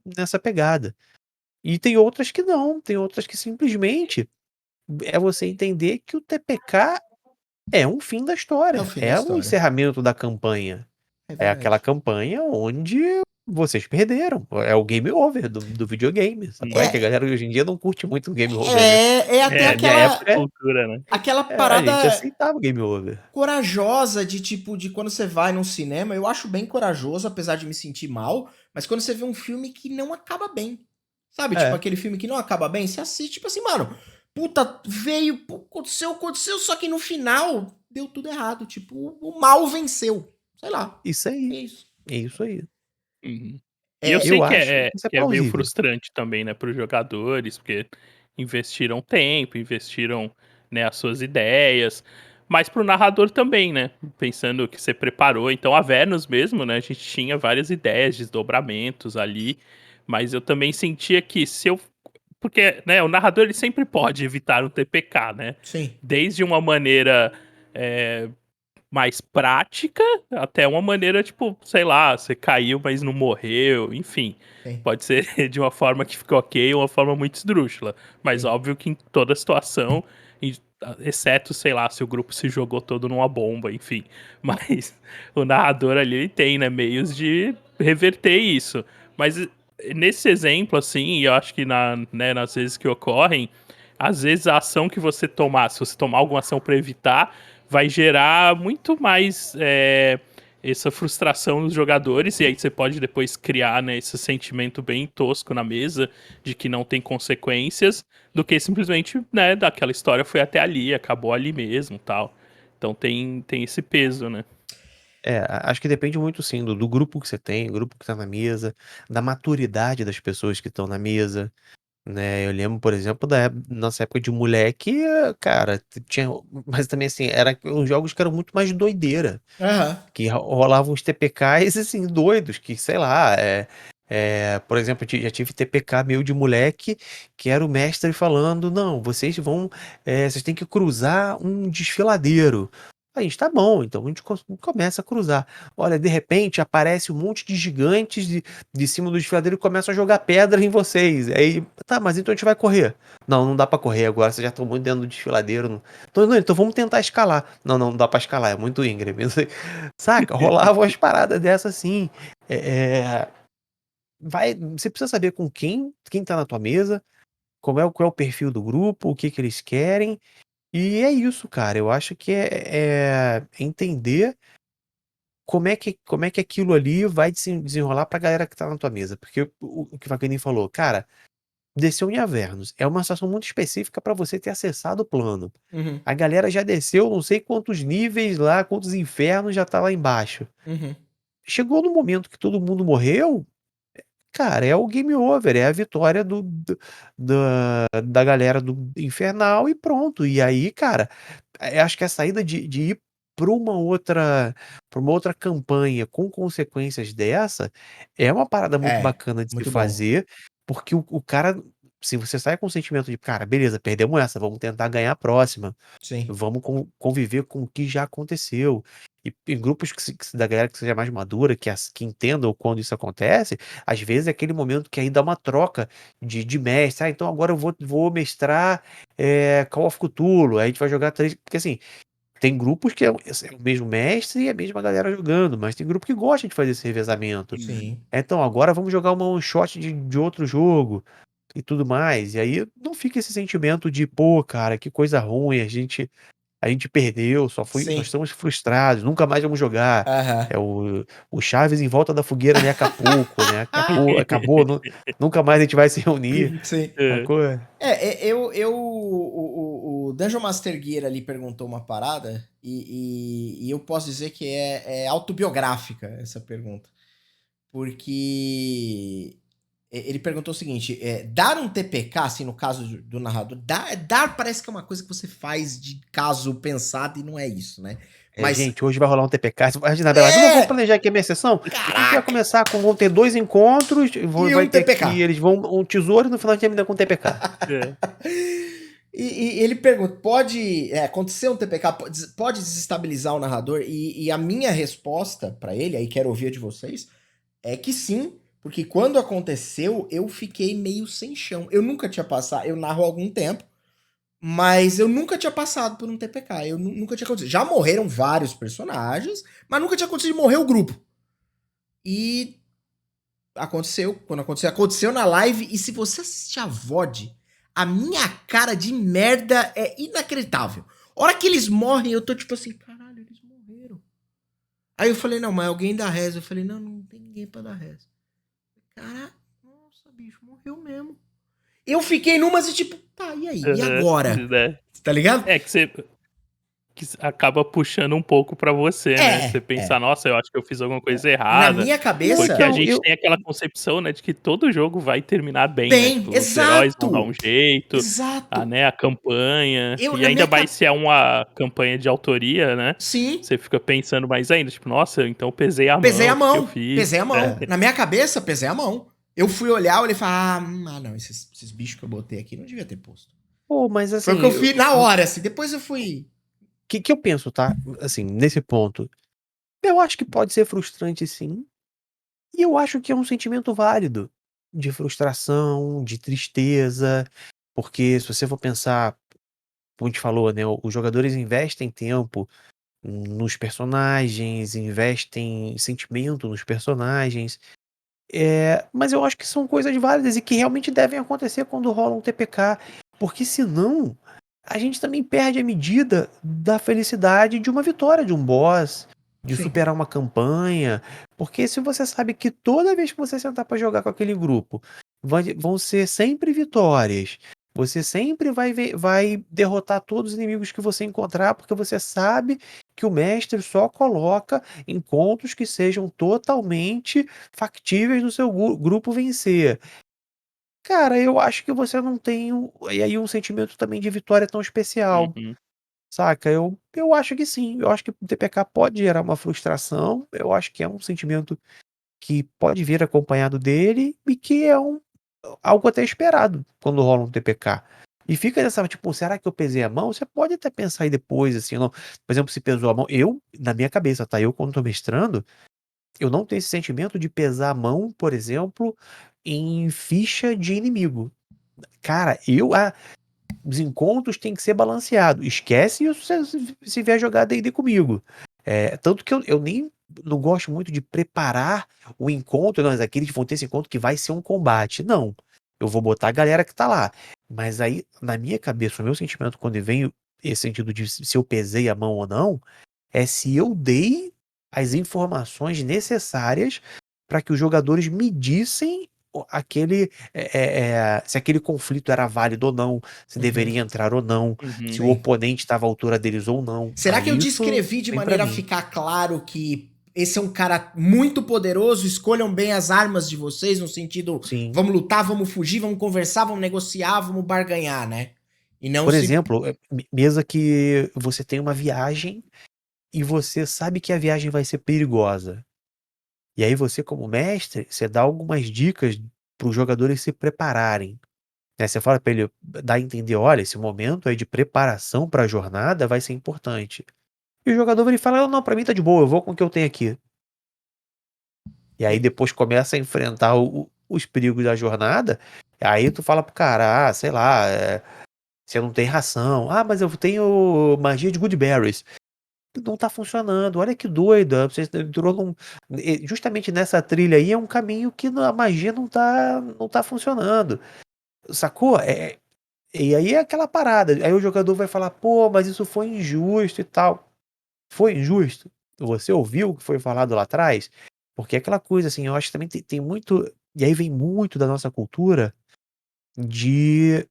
nessa pegada. E tem outras que não, tem outras que simplesmente é você entender que o TPK é um fim da É o história, fim da é o história. encerramento da campanha. É É aquela verdade. campanha onde vocês perderam. É o game over do videogame. Sacou? É que a galera hoje em dia não curte muito o game over, né? É até É, Na minha época, cultura, né? aquela a gente parada aceitava o game over. corajosa de tipo, de quando você vai num cinema, eu acho bem corajoso, apesar de me sentir mal, mas quando você vê um filme que não acaba bem. Sabe, tipo É, aquele filme que não acaba bem, você assiste, tipo assim, mano, puta, veio, aconteceu, só que no final deu tudo errado, tipo, o mal venceu. Sei lá, isso é aí. isso. É isso aí. Uhum. E eu É, sei Eu que acho é, que isso é que é meio plausível. frustrante também, né, para os jogadores, porque investiram tempo, investiram, né, as suas ideias, mas para o narrador também, né, pensando que você preparou. Então a Venus mesmo, né, a gente tinha várias ideias, desdobramentos ali, mas eu também sentia que se eu porque, né, o narrador ele sempre pode evitar um TPK, né, sim, desde uma maneira, eh mais prática, até uma maneira, tipo, sei lá, você caiu, mas não morreu, enfim. sim, Pode ser de uma forma que ficou ok, ou uma forma muito esdrúxula. Mas sim. óbvio que em toda situação, exceto, sei lá, se o grupo se jogou todo numa bomba, enfim. Mas o narrador ali, ele tem, né, meios de reverter isso. Mas nesse exemplo, assim, e eu acho que né, nas vezes que ocorrem, às vezes a ação que você tomar, se você tomar alguma ação para evitar, vai gerar muito mais essa frustração nos jogadores, e aí você pode depois criar, né, esse sentimento bem tosco na mesa de que não tem consequências, do que simplesmente, né, daquela história foi até ali, acabou ali mesmo, tal. Então tem esse peso, né? Acho que depende muito sim do grupo que você tem, o grupo que tá na mesa, da maturidade das pessoas que estão na mesa, né? Eu lembro, por exemplo, nossa época de moleque, cara, tinha, mas também assim, era uns jogos que eram muito mais doideira, Aham. que rolavam uns TPKs assim doidos, que sei lá, por exemplo, já tive TPK meu de moleque, que era o mestre falando, não, vocês têm que cruzar um desfiladeiro. A gente tá bom, então a gente começa a cruzar. Olha, de repente aparece um monte de gigantes de cima do desfiladeiro e começam a jogar pedra em vocês. Aí, tá, mas então a gente vai correr. Não, não dá pra correr agora, vocês já estão muito dentro do desfiladeiro. Então, não, então vamos tentar escalar. Não, não dá pra escalar, é muito íngreme. Saca? Rolavam umas paradas dessas assim. É, você precisa saber com quem tá na tua mesa, qual é o perfil do grupo, o que que eles querem. E é isso, cara. Eu acho que é entender como é que aquilo ali vai se desenrolar pra galera que tá na tua mesa. Porque o que o Wagner falou, cara, desceu em Avernus. É uma situação muito específica pra você ter acessado o plano. Uhum. A galera já desceu não sei quantos níveis lá, quantos infernos já tá lá embaixo. Uhum. Chegou no momento que todo mundo morreu, cara, é o game over, é a vitória da galera do Infernal e pronto. E aí, cara, acho que a saída de ir para uma outra campanha com consequências dessa é uma parada muito É, bacana de se muito bom. fazer, porque o cara, se você sai com o sentimento de, cara, beleza, perdemos essa, vamos tentar ganhar a próxima. Sim. Vamos conviver com o que já aconteceu. E em grupos da galera que seja mais madura, que entendam quando isso acontece, às vezes é aquele momento que aí dá uma troca de mestre. Ah, então agora eu vou mestrar Call of Cthulhu. Aí a gente vai jogar três. Porque assim, tem grupos que é o mesmo mestre e a mesma galera jogando, mas tem grupo que gosta de fazer esse revezamento. Sim. Então agora vamos jogar uma one shot de outro jogo e tudo mais. E aí não fica esse sentimento de, pô, cara, que coisa ruim, a gente perdeu, nós Sim. estamos frustrados, nunca mais vamos jogar. Aham. É o Chaves em volta da fogueira em Acapulco, né? Acabou, nunca mais a gente vai se reunir. Sim. É. Sacou? O Dungeon Master Gear ali perguntou uma parada e eu posso dizer que é autobiográfica essa pergunta. Porque ele perguntou o seguinte: dar um TPK, assim, no caso do narrador, dar parece que é uma coisa que você faz de caso pensado e não é isso, né? Mas, Gente, hoje vai rolar um TPK. A gente, na verdade, não, vamos é! planejar aqui a minha sessão. A gente vai Caraca! começar vão ter 2 encontros, E vai um ter TPK. aqui, eles vão, um tesouro e no final a gente termina com um TPK. É. E ele pergunta: pode acontecer um TPK? Pode desestabilizar o narrador? E a minha resposta pra ele, aí quero ouvir a de vocês, é que sim, porque quando aconteceu, eu fiquei meio sem chão. Eu nunca tinha passado, eu narro há algum tempo, mas eu nunca tinha passado por um TPK. Eu nunca tinha acontecido. Já morreram vários personagens, mas nunca tinha acontecido de morrer o grupo. E Aconteceu, quando aconteceu na live, e se você assistir a VOD, a minha cara de merda é inacreditável. A hora que eles morrem, eu tô tipo assim, caralho, eles morreram. Aí eu falei, não, mas alguém dá reza. Eu falei, não, não tem ninguém pra dar reza. Cara, nossa, bicho, morreu mesmo. Eu fiquei numas e tipo, tá, e aí? E agora? Né? Tá ligado? É que você acaba puxando um pouco pra você, né? Você É. pensar, nossa, eu acho que eu fiz alguma coisa Na errada. minha Não, Porque a cabeça, então, gente eu tem aquela concepção, né, de que todo jogo vai terminar bem, né? bem, Tipo, os heróis vão dar um exato. jeito, Exato. né, a campanha. Eu, E na ainda minha mais cabeça. se é uma campanha de autoria, né? Sim. Você fica pensando mais ainda, tipo, nossa, então eu pesei a Pesei mão, a o que que eu mão. fiz? Pesei a mão. É. Na minha cabeça, pesei a mão. Eu fui olhar, olhei e falei, não, esses bichos que eu botei aqui não devia ter posto. pô, mas Foi o assim, que eu fiz na hora, assim. Depois eu fui. que eu penso, tá? Assim, nesse ponto, eu acho que pode ser frustrante sim, e eu acho que é um sentimento válido de frustração, de tristeza, porque se você for pensar, como a gente falou, né, os jogadores investem tempo nos personagens, investem sentimento nos personagens, mas eu acho que são coisas válidas e que realmente devem acontecer quando rola um TPK, porque senão a gente também perde a medida da felicidade de uma vitória de um boss, de Sim. superar uma campanha, porque se você sabe que toda vez que você sentar para jogar com aquele grupo, vão ser sempre vitórias. Você sempre vai derrotar todos os inimigos que você encontrar, porque você sabe que o mestre só coloca encontros que sejam totalmente factíveis do seu grupo vencer. Cara, eu acho que você não tem e aí um sentimento também de vitória tão especial, Uhum. saca? Eu acho que sim, eu acho que o TPK pode gerar uma frustração, eu acho que é um sentimento que pode vir acompanhado dele e que é algo até esperado quando rola um TPK. E fica nessa, tipo, será que eu pesei a mão? Você pode até pensar aí depois, assim, não, por exemplo, se pesou a mão, na minha cabeça, tá? Eu quando tô mestrando, eu não tenho esse sentimento de pesar a mão, por exemplo, em ficha de inimigo. Cara, os encontros têm que ser balanceados. Esquece isso se vier jogar D&D comigo. Tanto que eu nem não gosto muito de preparar o encontro, não, mas aqueles vão ter esse encontro que vai ser um combate. Não. Eu vou botar a galera que tá lá. Mas aí, na minha cabeça, o meu sentimento quando vem esse sentido de se eu pesei a mão ou não, é se eu dei as informações necessárias para que os jogadores medissem se aquele conflito era válido ou não, se Uhum. deveria entrar ou não, Uhum. se o Sim. oponente estava à altura deles ou não. Será que Aí eu isso descrevi de vem para maneira a mim. ficar claro que esse é um cara muito poderoso? Escolham bem as armas de vocês, no sentido, Sim. vamos lutar, vamos fugir, vamos conversar, vamos negociar, vamos barganhar, né? E não Por se. exemplo, mesa que você tem uma viagem e você sabe que a viagem vai ser perigosa. E aí você, como mestre, você dá algumas dicas para os jogadores se prepararem. Né, você fala para ele, dá a entender, olha, esse momento aí de preparação para a jornada vai ser importante. E o jogador ele fala, não, para mim tá de boa, eu vou com o que eu tenho aqui. E aí depois começa a enfrentar os perigos da jornada, aí tu fala pro cara, sei lá, você não tem ração. Ah, mas eu tenho magia de good berries. Não tá funcionando, olha que doida, você entrou justamente nessa trilha aí é um caminho que a magia não tá funcionando, sacou? E aí é aquela parada, aí o jogador vai falar, pô, mas isso foi injusto e tal. Foi injusto? Você ouviu o que foi falado lá atrás? Porque é aquela coisa, assim, eu acho que também tem muito. E aí vem muito da nossa cultura de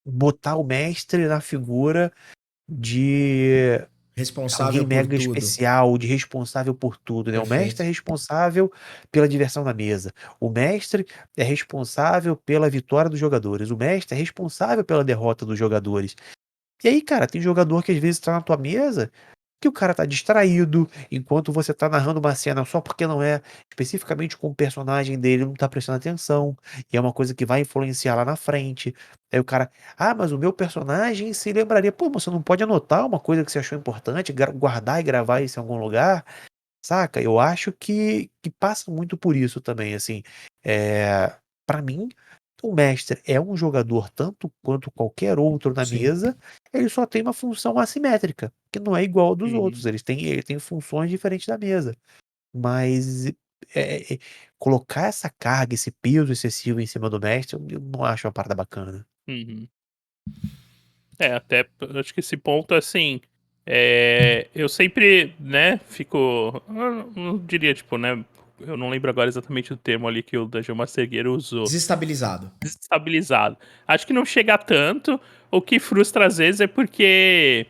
botar o mestre na figura de alguém Responsável por mega tudo. especial, de responsável por tudo, né? O mestre é Perfeito. responsável pela diversão na mesa. O mestre é responsável pela vitória dos jogadores. O mestre é responsável pela derrota dos jogadores. E aí, cara, tem jogador que às vezes tá na tua mesa que o cara tá distraído enquanto você tá narrando uma cena só porque não é especificamente com o personagem dele, não tá prestando atenção. E é uma coisa que vai influenciar lá na frente. Aí o cara, mas o meu personagem se lembraria. Pô, você não pode anotar uma coisa que você achou importante, guardar e gravar isso em algum lugar, saca? Eu acho que passa muito por isso também, assim. Para mim, o mestre é um jogador tanto quanto qualquer outro na Sim. mesa, ele só tem uma função assimétrica, que não é igual ao dos Uhum. outros. Ele tem funções diferentes da mesa. Mas colocar essa carga, esse peso excessivo em cima do mestre, eu não acho uma parada bacana. Uhum. Até acho que esse ponto, assim, eu sempre, né, fico. Eu não diria, tipo, né? Eu não lembro agora exatamente do termo ali que o Dungeon Master Guerreiro usou. Desestabilizado. Desestabilizado. Acho que não chega a tanto. O que frustra às vezes é porque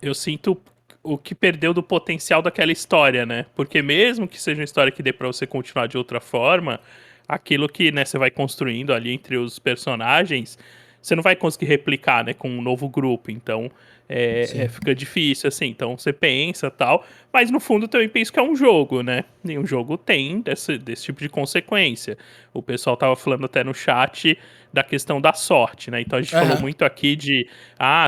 eu sinto o que perdeu do potencial daquela história, né? Porque mesmo que seja uma história que dê pra você continuar de outra forma, aquilo que, né, você vai construindo ali entre os personagens, você não vai conseguir replicar, né, com um novo grupo. Então, Sim. fica difícil, assim. Então, você pensa tal, mas no fundo eu também penso que é um jogo, né? E um jogo tem desse tipo de consequência. O pessoal tava falando até no chat da questão da sorte, né? Então a gente falou Aham. muito aqui de,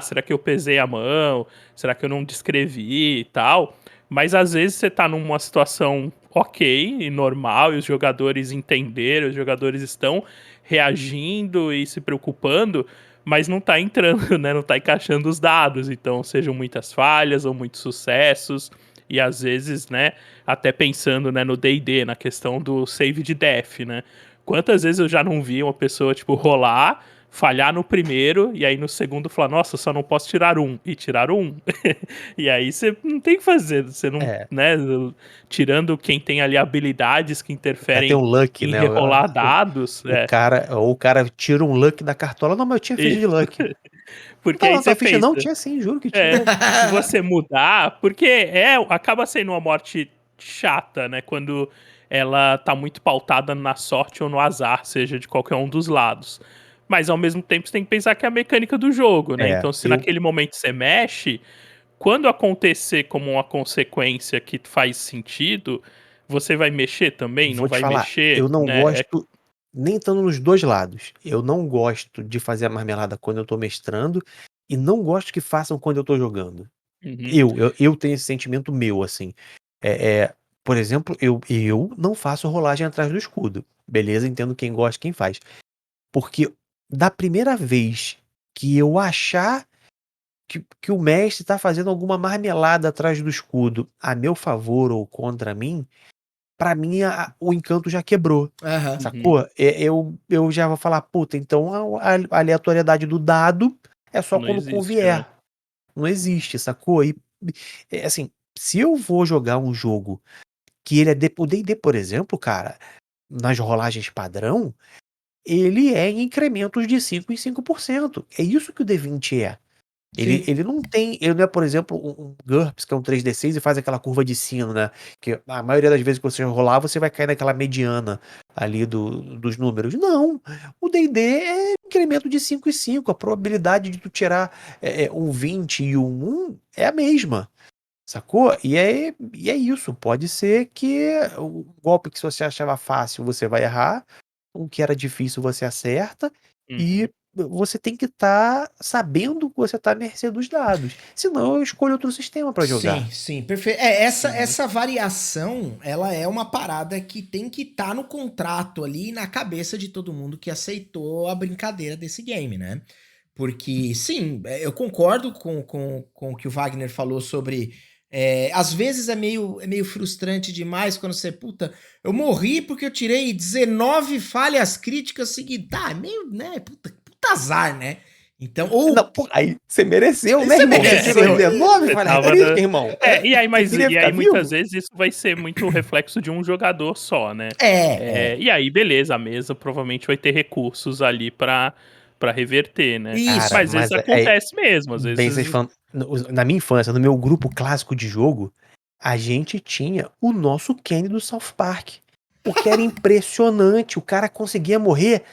será que eu pesei a mão? Será que eu não descrevi e tal? Mas às vezes você tá numa situação ok e normal e os jogadores entenderam, os jogadores estão reagindo e se preocupando, mas não tá entrando, né? Não tá encaixando os dados. Então sejam muitas falhas ou muitos sucessos. E às vezes, né, até pensando, né, no D&D, na questão do save de death, né? Quantas vezes eu já não vi uma pessoa, tipo, rolar, falhar no primeiro, e aí no segundo falar, nossa, só não posso tirar um, e tirar um. E aí você não tem o que fazer, você não, É, né, tirando quem tem ali habilidades que o cara tem interferem um luck, em né? rerolar dados, Ou o cara tira um luck da cartola. Não, mas eu tinha ficha de isso. luck. Porque Não, aí não, você tua ficha pensa, não tinha sim, juro que tinha. se você mudar, porque acaba sendo uma morte chata, né? Quando ela tá muito pautada na sorte ou no azar, seja de qualquer um dos lados. Mas ao mesmo tempo você tem que pensar que é a mecânica do jogo, né? É, Então, se naquele momento você mexe, quando acontecer como uma consequência que faz sentido, você vai mexer também? Não vou te vai falar, mexer, eu não né? gosto, nem estando nos dois lados. Eu não gosto de fazer a marmelada quando eu tô mestrando e não gosto que façam quando eu tô jogando. Uhum, Eu tenho esse sentimento meu, assim. É, é, por exemplo, eu não faço rolagem atrás do escudo. Beleza, entendo quem gosta, quem faz. Porque da primeira vez que eu achar que o mestre tá fazendo alguma marmelada atrás do escudo a meu favor ou contra mim, pra mim o encanto já quebrou. Aham. uhum. Sacou? Eu já vou falar, puta, então a aleatoriedade do dado é só Não quando existe, né? convier. Não existe, sacou? E, assim, se eu vou jogar um jogo que ele é o D&D, por exemplo, cara, nas rolagens padrão, ele é em incrementos de 5 em 5%. É isso que o D20 é. Ele, Sim. ele não tem, ele não é, por exemplo, um GURPS, que é um 3D6 e faz aquela curva de sino, né? Que a maioria das vezes que você rolar, você vai cair naquela mediana ali dos números. Não, o D&D é incremento de 5 e 5. A probabilidade de tu tirar um 20 e um 1 é a mesma, sacou? E é isso. Pode ser que o golpe que você achava fácil você vai errar, o que era difícil você acerta, Uhum. e você tem que estar sabendo que você está à mercê dos dados. Senão eu escolho outro sistema para Sim, jogar. sim, perfeito. Essa, Uhum. essa variação, ela é uma parada que tem que estar no contrato ali, na cabeça de todo mundo que aceitou a brincadeira desse game, né? Porque, sim, eu concordo com o que o Wagner falou sobre. Às vezes é meio frustrante demais quando você, puta, eu morri porque eu tirei 19 falhas críticas seguidas. Tá, é meio, né? Puta azar, né? Então, Não, ou pô, aí você mereceu, aí né, você irmão? Você tirou mereceu. 19 Você falhas tava críticas, na. irmão? E aí, Você queria ficar muitas vivo? vezes isso vai ser muito reflexo de um jogador só, né? É. E aí, beleza, a mesa provavelmente vai ter recursos ali pra reverter, né? Isso. Cara, Mas às vezes mas acontece mesmo, às bem, vocês vezes. falam, na minha infância, no meu grupo clássico de jogo, a gente tinha o nosso Kenny do South Park. Porque era impressionante, o cara conseguia morrer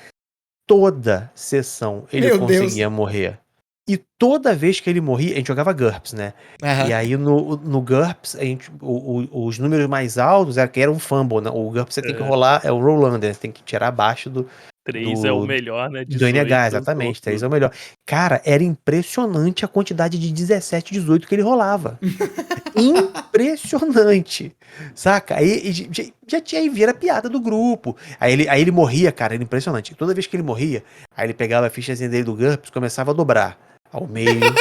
toda sessão, ele Meu Deus. conseguia morrer. E toda vez que ele morria, a gente jogava GURPS, né? E Aham. aí no GURPS, os números mais altos era um fumble, né? O GURPS você tem que É, rolar, é o Rollander, você tem que tirar abaixo 3 é o do, melhor, né? do NH, 18, os exatamente, 3 é outros. o melhor. Cara, era impressionante a quantidade de 17, 18 que ele rolava. Impressionante, saca? Aí já tinha aí vira piada do grupo. Aí ele morria, cara, era impressionante. Toda vez que ele morria, aí ele pegava a fichazinha dele do GURPS, começava a dobrar ao meio,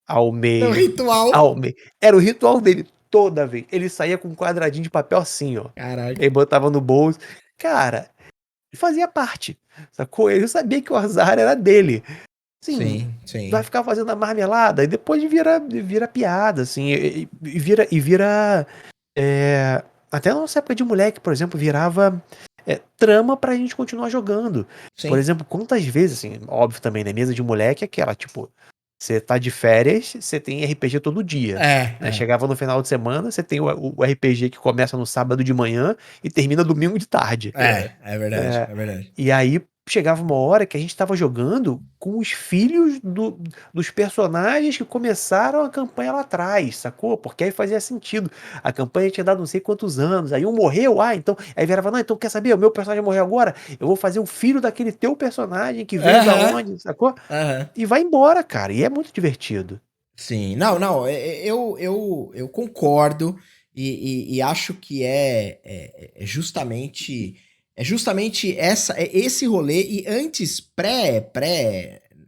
ao É um meio, ritual. ao meio. Era o ritual dele. Toda vez. Ele saía com um quadradinho de papel assim, ó. Caraca. Ele botava no bolso. Cara, fazia parte, sacou? Ele sabia que o azar era dele. Sim, Sim. vai ficar fazendo a marmelada e depois vira piada, assim, e vira até na nossa época de moleque, por exemplo, virava trama pra gente continuar jogando. Sim. Por exemplo, quantas vezes, assim, óbvio também, na mesa de moleque, aquela, tipo, você tá de férias, você tem RPG todo dia. Né? Chegava no final de semana, você tem o RPG que começa no sábado de manhã e termina domingo de tarde. É verdade. E aí chegava uma hora que a gente tava jogando com os filhos dos personagens que começaram a campanha lá atrás, sacou? Porque aí fazia sentido. A campanha tinha dado não sei quantos anos, aí um morreu, então... Aí virava, não, então quer saber? O meu personagem morreu agora, eu vou fazer o filho daquele teu personagem que veio da onde, sacou? E vai embora, cara, e é muito divertido. Sim, não, eu concordo e acho que é justamente esse rolê. E antes,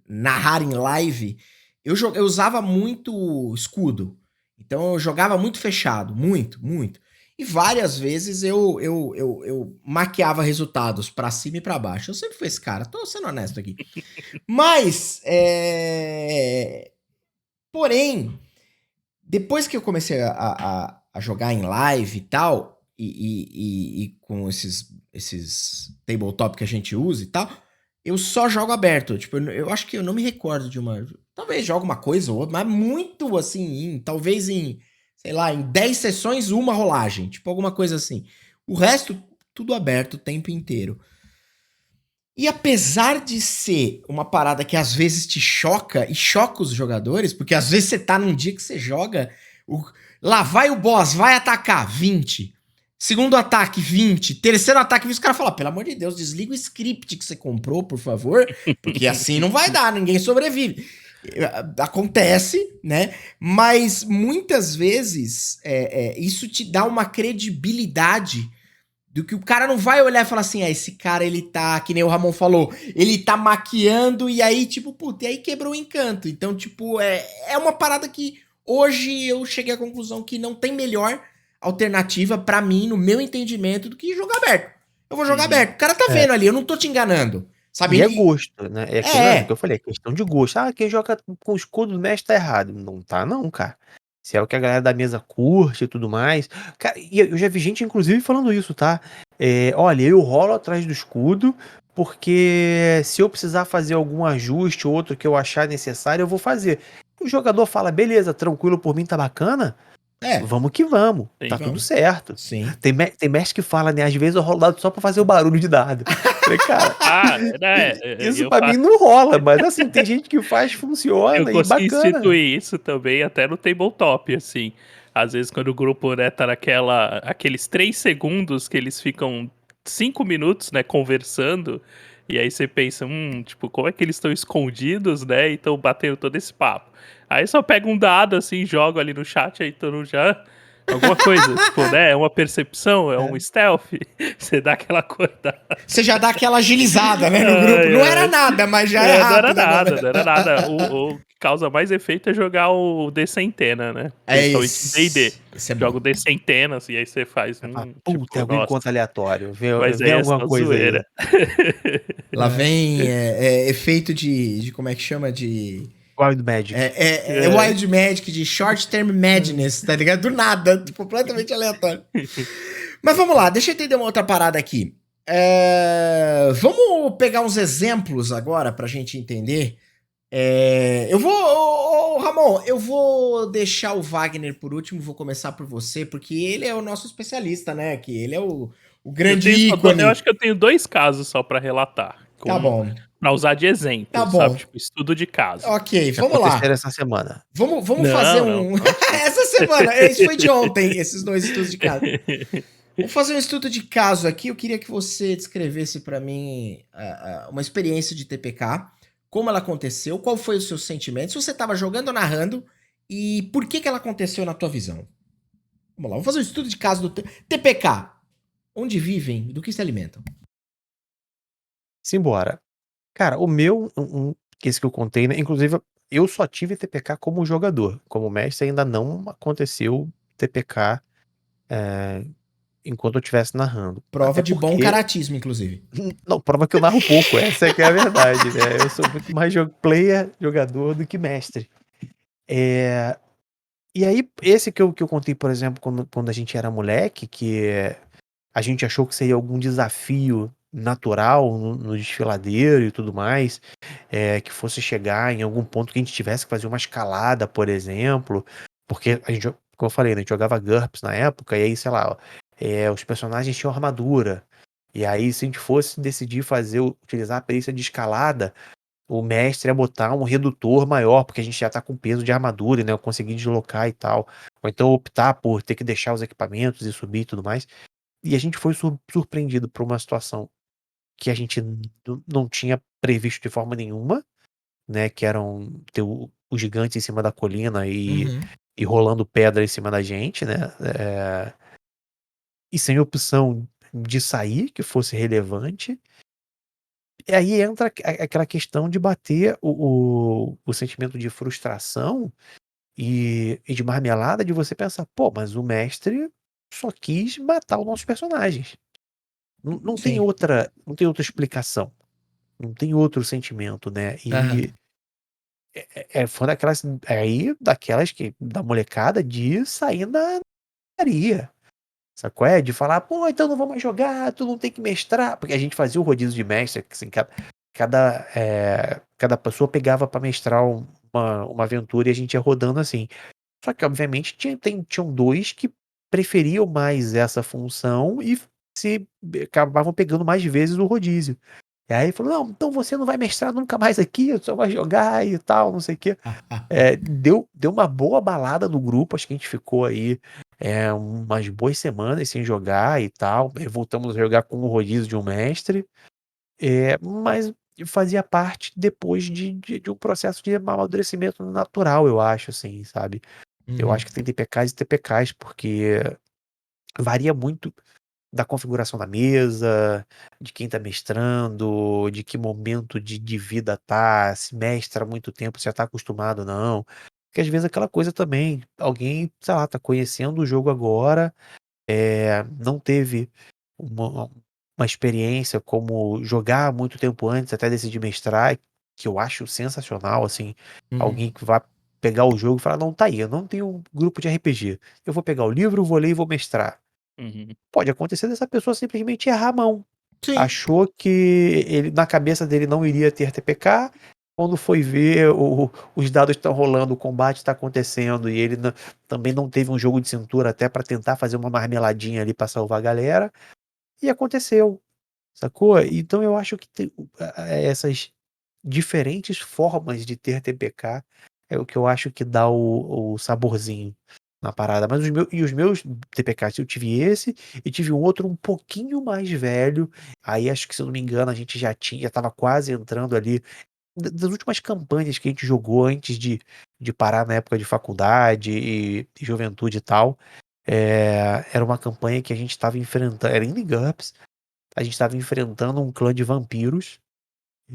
narrar em live, eu usava muito escudo. Então eu jogava muito fechado, muito. E várias vezes eu maquiava resultados pra cima e pra baixo. Eu sempre fui esse cara, tô sendo honesto aqui. Mas, porém, depois que eu comecei a jogar em live e tal, e com esses tabletop que a gente usa e tal, eu só jogo aberto. Tipo, eu acho que eu não me recordo de uma. Talvez jogue uma coisa ou outra, mas muito assim, talvez em, sei lá, em 10 sessões, uma rolagem. Tipo, alguma coisa assim. O resto, tudo aberto o tempo inteiro. E apesar de ser uma parada que às vezes te choca e choca os jogadores, porque às vezes você tá num dia que você joga, lá vai o boss, vai atacar, 20. Segundo ataque, 20. Terceiro ataque, 20. Os caras falam, pelo amor de Deus, desliga o script que você comprou, por favor, porque assim não vai dar, ninguém sobrevive. Acontece, né? Mas muitas vezes isso te dá uma credibilidade do que o cara não vai olhar e falar assim, esse cara, ele tá, que nem o Ramon falou, ele tá maquiando e aí, tipo, puta, e aí quebrou o encanto. Então, tipo, é uma parada que hoje eu cheguei à conclusão que não tem melhor alternativa pra mim, no meu entendimento, do que jogar aberto. Eu vou jogar aberto. O cara tá vendo ali, eu não tô te enganando. Sabe? E é gosto, né? É aquilo que eu falei, é questão de gosto. Ah, quem joga com escudo do mestre tá errado. Não tá, não, cara. Se é o que a galera da mesa curte e tudo mais. Cara, e eu já vi gente, inclusive, falando isso, tá? Olha, eu rolo atrás do escudo, porque se eu precisar fazer algum ajuste ou outro que eu achar necessário, eu vou fazer. O jogador fala, beleza, tranquilo, por mim tá bacana. Vamos que vamos. Sim, tá vamos. tudo certo. Sim. Tem mestre que fala, né? Às vezes eu rolo dado só pra fazer o barulho de dado. Falei, cara, isso pra mim não rola, mas assim, tem gente que faz, funciona Eu e consegui bacana. instituir isso também até no tabletop, assim. Às vezes quando o grupo, né, tá aqueles 3 segundos que eles ficam 5 minutos, né, conversando, e aí você pensa, tipo, como é que eles estão escondidos, né, e estão batendo todo esse papo. Aí só pega um dado, assim, joga ali no chat, aí todo mundo já... Alguma coisa, tipo, né, é uma percepção, é um stealth, você dá aquela acordada. Você já dá aquela agilizada, né, no grupo. Não era nada, mas já é rápido. Não era nada. O que causa mais efeito é jogar o D-Centena, né? Principalmente em D&D. Joga o D-Centena, assim, aí você faz Puta, é algum encontro aleatório. Mas Vem aí é alguma só coisa zoeira. Lá vem efeito de... Como é que chama? De... Wild Magic. Wild Magic, de Short Term Madness, tá ligado? Do nada, completamente aleatório. Mas vamos lá, deixa eu entender uma outra parada aqui. Vamos pegar uns exemplos agora pra gente entender. Eu vou... Ramon, eu vou deixar o Wagner por último, vou começar por você, porque ele é o nosso especialista, né? Que ele é o grande ícone. Eu acho que eu tenho 2 casos só pra relatar. Tá bom. Pra usar de exemplo, Tá bom. sabe? Tipo, estudo de caso. Ok, vamos lá. Essa semana. Vamos fazer um... Essa semana, isso foi de ontem, esses 2 estudos de caso. Vamos fazer um estudo de caso aqui. Eu queria que você descrevesse pra mim uma experiência de TPK, como ela aconteceu, qual foi o seu sentimento, se você tava jogando ou narrando, e por que ela aconteceu na tua visão. Vamos lá, vamos fazer um estudo de caso do TPK. Onde vivem, do que se alimentam? Simbora. Cara, o meu, esse que eu contei, né? Inclusive, eu só tive TPK como jogador. Como mestre ainda não aconteceu TPK enquanto eu estivesse narrando. Prova Até de bom porque... caratismo, inclusive. Não, prova que eu narro pouco, essa é que é a verdade, né? Eu sou muito mais jogador do que mestre. E aí, esse que eu contei, por exemplo, quando a gente era moleque, que a gente achou que seria algum desafio natural no desfiladeiro e tudo mais, que fosse chegar em algum ponto que a gente tivesse que fazer uma escalada, por exemplo, porque a gente, como eu falei, né, a gente jogava GURPS na época, e aí, sei lá, os personagens tinham armadura, e aí se a gente fosse decidir utilizar a perícia de escalada, o mestre ia botar um redutor maior, porque a gente já tá com peso de armadura, né? Eu consegui deslocar e tal. Ou então optar por ter que deixar os equipamentos e subir e tudo mais. E a gente foi surpreendido por uma situação que a gente não tinha previsto de forma nenhuma, né? Que eram ter o gigante em cima da colina Uhum. e rolando pedra em cima da gente, né? E sem opção de sair que fosse relevante. E aí entra aquela questão de bater o sentimento de frustração e de marmelada de você pensar, pô, mas o mestre só quis matar os nossos personagens. Não tem Sim. outra explicação. Não tem outro sentimento, né? Aham. E foi daquelas da molecada de sair na Maria. Sacou? De falar, pô, então não vou mais jogar, tu não tem que mestrar. Porque a gente fazia o rodízio de mestre, que assim, cada pessoa pegava pra mestrar uma aventura e a gente ia rodando assim. Só que, obviamente, tinham dois que preferiam mais essa função e acabavam pegando mais vezes o rodízio. E aí falou, não, então você não vai mestrar nunca mais aqui, só vai jogar e tal, não sei o quê. Deu uma boa balada no grupo, acho que a gente ficou aí umas boas semanas sem jogar e tal. Voltamos a jogar com o rodízio de um mestre, mas fazia parte depois de um processo de amadurecimento natural, eu acho, assim, sabe? Eu Uhum. acho que tem TPKs e TPKs, porque varia muito da configuração da mesa, de quem tá mestrando, de que momento de vida tá, se mestra há muito tempo, se já tá acostumado ou não. Porque às vezes aquela coisa também, alguém, sei lá, tá conhecendo o jogo agora, não teve uma, uma experiência como jogar há muito tempo antes, até decidir mestrar, que eu acho sensacional, assim, Uhum. alguém que vai pegar o jogo e falar, não, tá aí, eu não tenho um grupo de RPG, eu vou pegar o livro, vou ler e vou mestrar. Uhum. Pode acontecer dessa pessoa simplesmente errar a mão. Sim. Achou que ele, na cabeça dele não iria ter TPK, quando foi ver os dados estão rolando, o combate está acontecendo e ele também não teve um jogo de cintura até para tentar fazer uma marmeladinha ali para salvar a galera, e aconteceu, sacou? Então eu acho que essas diferentes formas de ter TPK é o que eu acho que dá o saborzinho na parada. Mas os meus TPKs, eu tive esse e tive um outro um pouquinho mais velho. Aí acho que, se eu não me engano, a gente já tava quase entrando ali. Das últimas campanhas que a gente jogou antes de parar na época de faculdade e juventude e tal. Era uma campanha que a gente estava enfrentando. Era em GURPS. A gente estava enfrentando um clã de vampiros.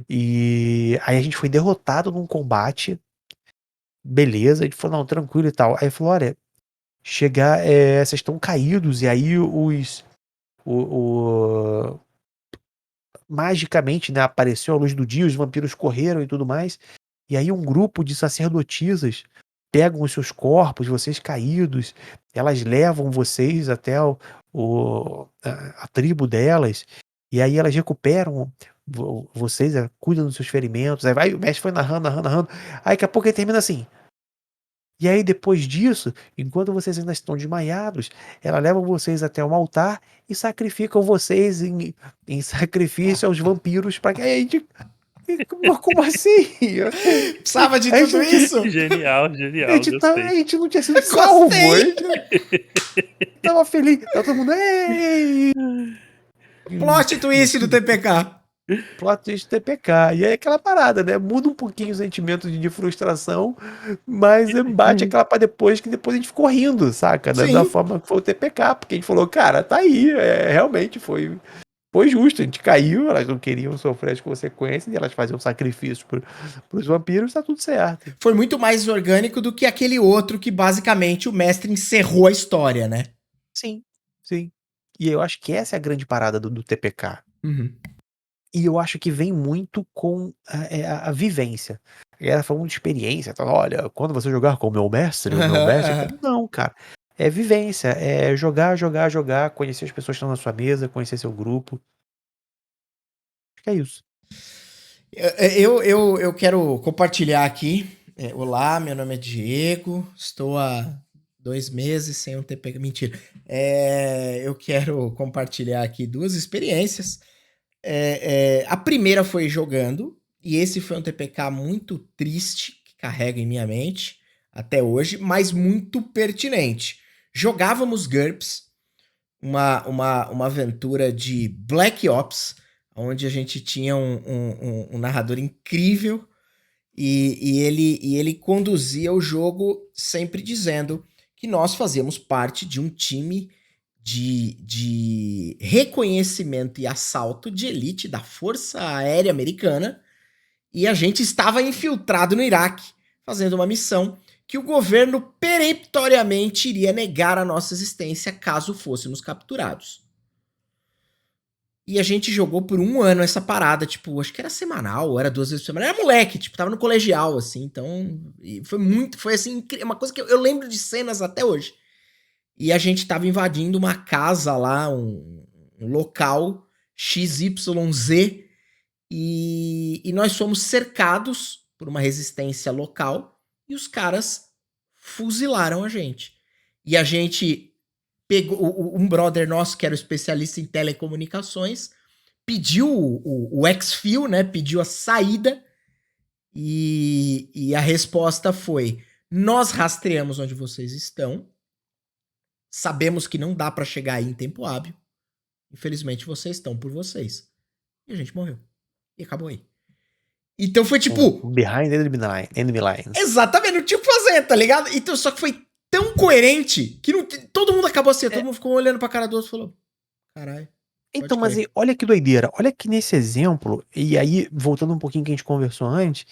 E aí a gente foi derrotado num combate. Beleza, a gente falou, não, tranquilo e tal. Aí falou, olha, vocês estão caídos, e aí o- magicamente, né, apareceu a luz do dia, os vampiros correram e tudo mais. E aí um grupo de sacerdotisas pegam os seus corpos, vocês caídos, elas levam vocês até a tribo delas, e aí elas recuperam vocês, cuidam dos seus ferimentos. Aí vai, o mestre foi narrando, narrando, narrando. Aí daqui a pouco ele termina assim. E aí, depois disso, enquanto vocês ainda estão desmaiados, ela leva vocês até um altar e sacrificam vocês em sacrifício aos vampiros para que a gente. Mas como assim? Precisava de A gente tudo não tinha, isso? Genial, genial, a gostei. gente não tinha sido salvo. A Gostei! gente tava feliz. Tava todo mundo. Ei! Plot twist do TPK. Plot twist TPK. E aí aquela parada, né? Muda um pouquinho o sentimento de frustração, mas bate aquela pra depois, que depois a gente ficou rindo, saca? Da Sim. forma que foi o TPK, porque a gente falou, cara, tá aí, realmente foi foi justo, a gente caiu, elas não queriam sofrer as consequências e elas faziam sacrifícios pros vampiros, tá tudo certo. Foi muito mais orgânico do que aquele outro que basicamente o mestre encerrou a história, né? Sim, sim. E eu acho que essa é a grande parada do TPK. Uhum. E eu acho que vem muito com a vivência. Ela falando de experiência, tá? Olha, quando você jogar com o meu mestre. Não, cara. É vivência, é jogar, conhecer as pessoas que estão na sua mesa, conhecer seu grupo. Acho que é isso. Eu quero compartilhar aqui. Olá, meu nome é Diego. Estou há 2 meses sem um TPK. Mentira. Eu quero compartilhar aqui 2 experiências. A primeira foi jogando. E esse foi um TPK muito triste, que carrega em minha mente até hoje, mas muito pertinente. Jogávamos GURPS, uma aventura de Black Ops, onde a gente tinha um narrador incrível e ele conduzia o jogo sempre dizendo que nós fazíamos parte de um time de reconhecimento e assalto de elite da Força Aérea Americana e a gente estava infiltrado no Iraque fazendo uma missão que o governo peremptoriamente iria negar a nossa existência caso fôssemos capturados. E a gente jogou por 1 ano essa parada, tipo, acho que era semanal, ou era 2 vezes por semana. Era moleque, tipo, tava no colegial, assim, então... foi assim, uma coisa que eu lembro de cenas até hoje. E a gente tava invadindo uma casa lá, um local XYZ, e nós fomos cercados por uma resistência local, e os caras fuzilaram a gente. E a gente pegou um brother nosso que era o especialista em telecomunicações, pediu o exfil, né? Pediu a saída e a resposta foi: nós rastreamos onde vocês estão, sabemos que não dá pra chegar aí em tempo hábil, infelizmente vocês estão por vocês. E a gente morreu. E acabou aí. Então foi tipo... Behind enemy lines. Exatamente, não tinha o que fazer, tá ligado? Então, só que foi tão coerente que todo mundo acabou assim, todo mundo ficou olhando pra cara do outro e falou: caralho. Então, mas olha que doideira. Olha que nesse exemplo, e aí, voltando um pouquinho que a gente conversou antes,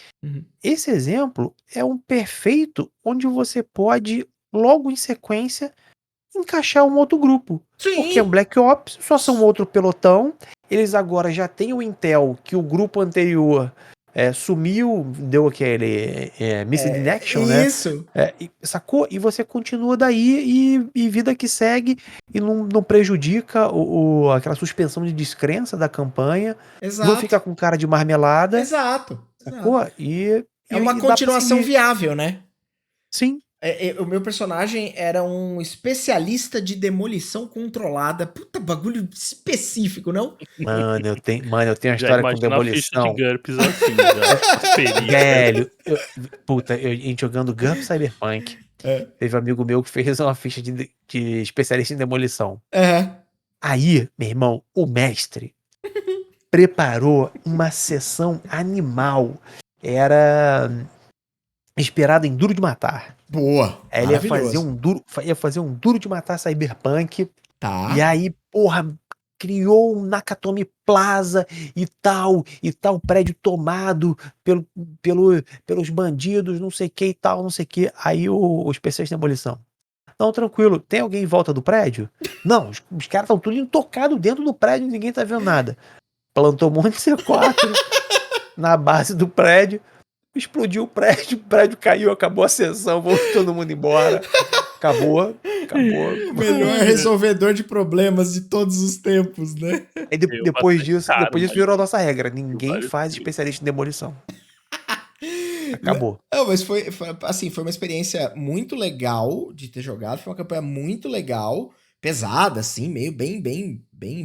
esse exemplo é um perfeito onde você pode, logo em sequência, encaixar um outro grupo. Sim. Porque é um Black Ops, só são outro pelotão. Eles agora já têm o intel que o grupo anterior sumiu, deu aquele missed in action, né? Isso. Sacou? E você continua daí e vida que segue e não prejudica aquela suspensão de descrença da campanha. Exato. Não fica com cara de marmelada. Exato. Sacou? E é uma continuação viável, né? Sim. O meu personagem era um especialista de demolição controlada. Puta, bagulho específico, não? Mano, eu tenho uma história com demolição. De GURPS assim, já. Velho, a gente jogando GURPS Cyberpunk. Teve um amigo meu que fez uma ficha de especialista em demolição. Aí, meu irmão, o mestre preparou uma sessão animal. Era inspirado em Duro de Matar. Boa. Aí ele ia fazer um Duro de Matar Cyberpunk. Tá. E aí, porra, criou um Nakatomi Plaza e tal prédio tomado pelos bandidos, não sei o que e tal, não sei o que. Aí o especialista de demolição: não, tranquilo, tem alguém em volta do prédio? Não, os caras estão tudo intocado dentro do prédio e ninguém tá vendo nada. Plantou um monte de C4 na base do prédio, explodiu o prédio caiu, acabou a sessão, voltou todo mundo embora. Acabou. O melhor resolvedor de problemas de todos os tempos, né? E depois disso virou a nossa regra. Ninguém faz especialista em demolição. Acabou. Não, mas foi uma experiência muito legal de ter jogado. Foi uma campanha muito legal, pesada, assim, meio bem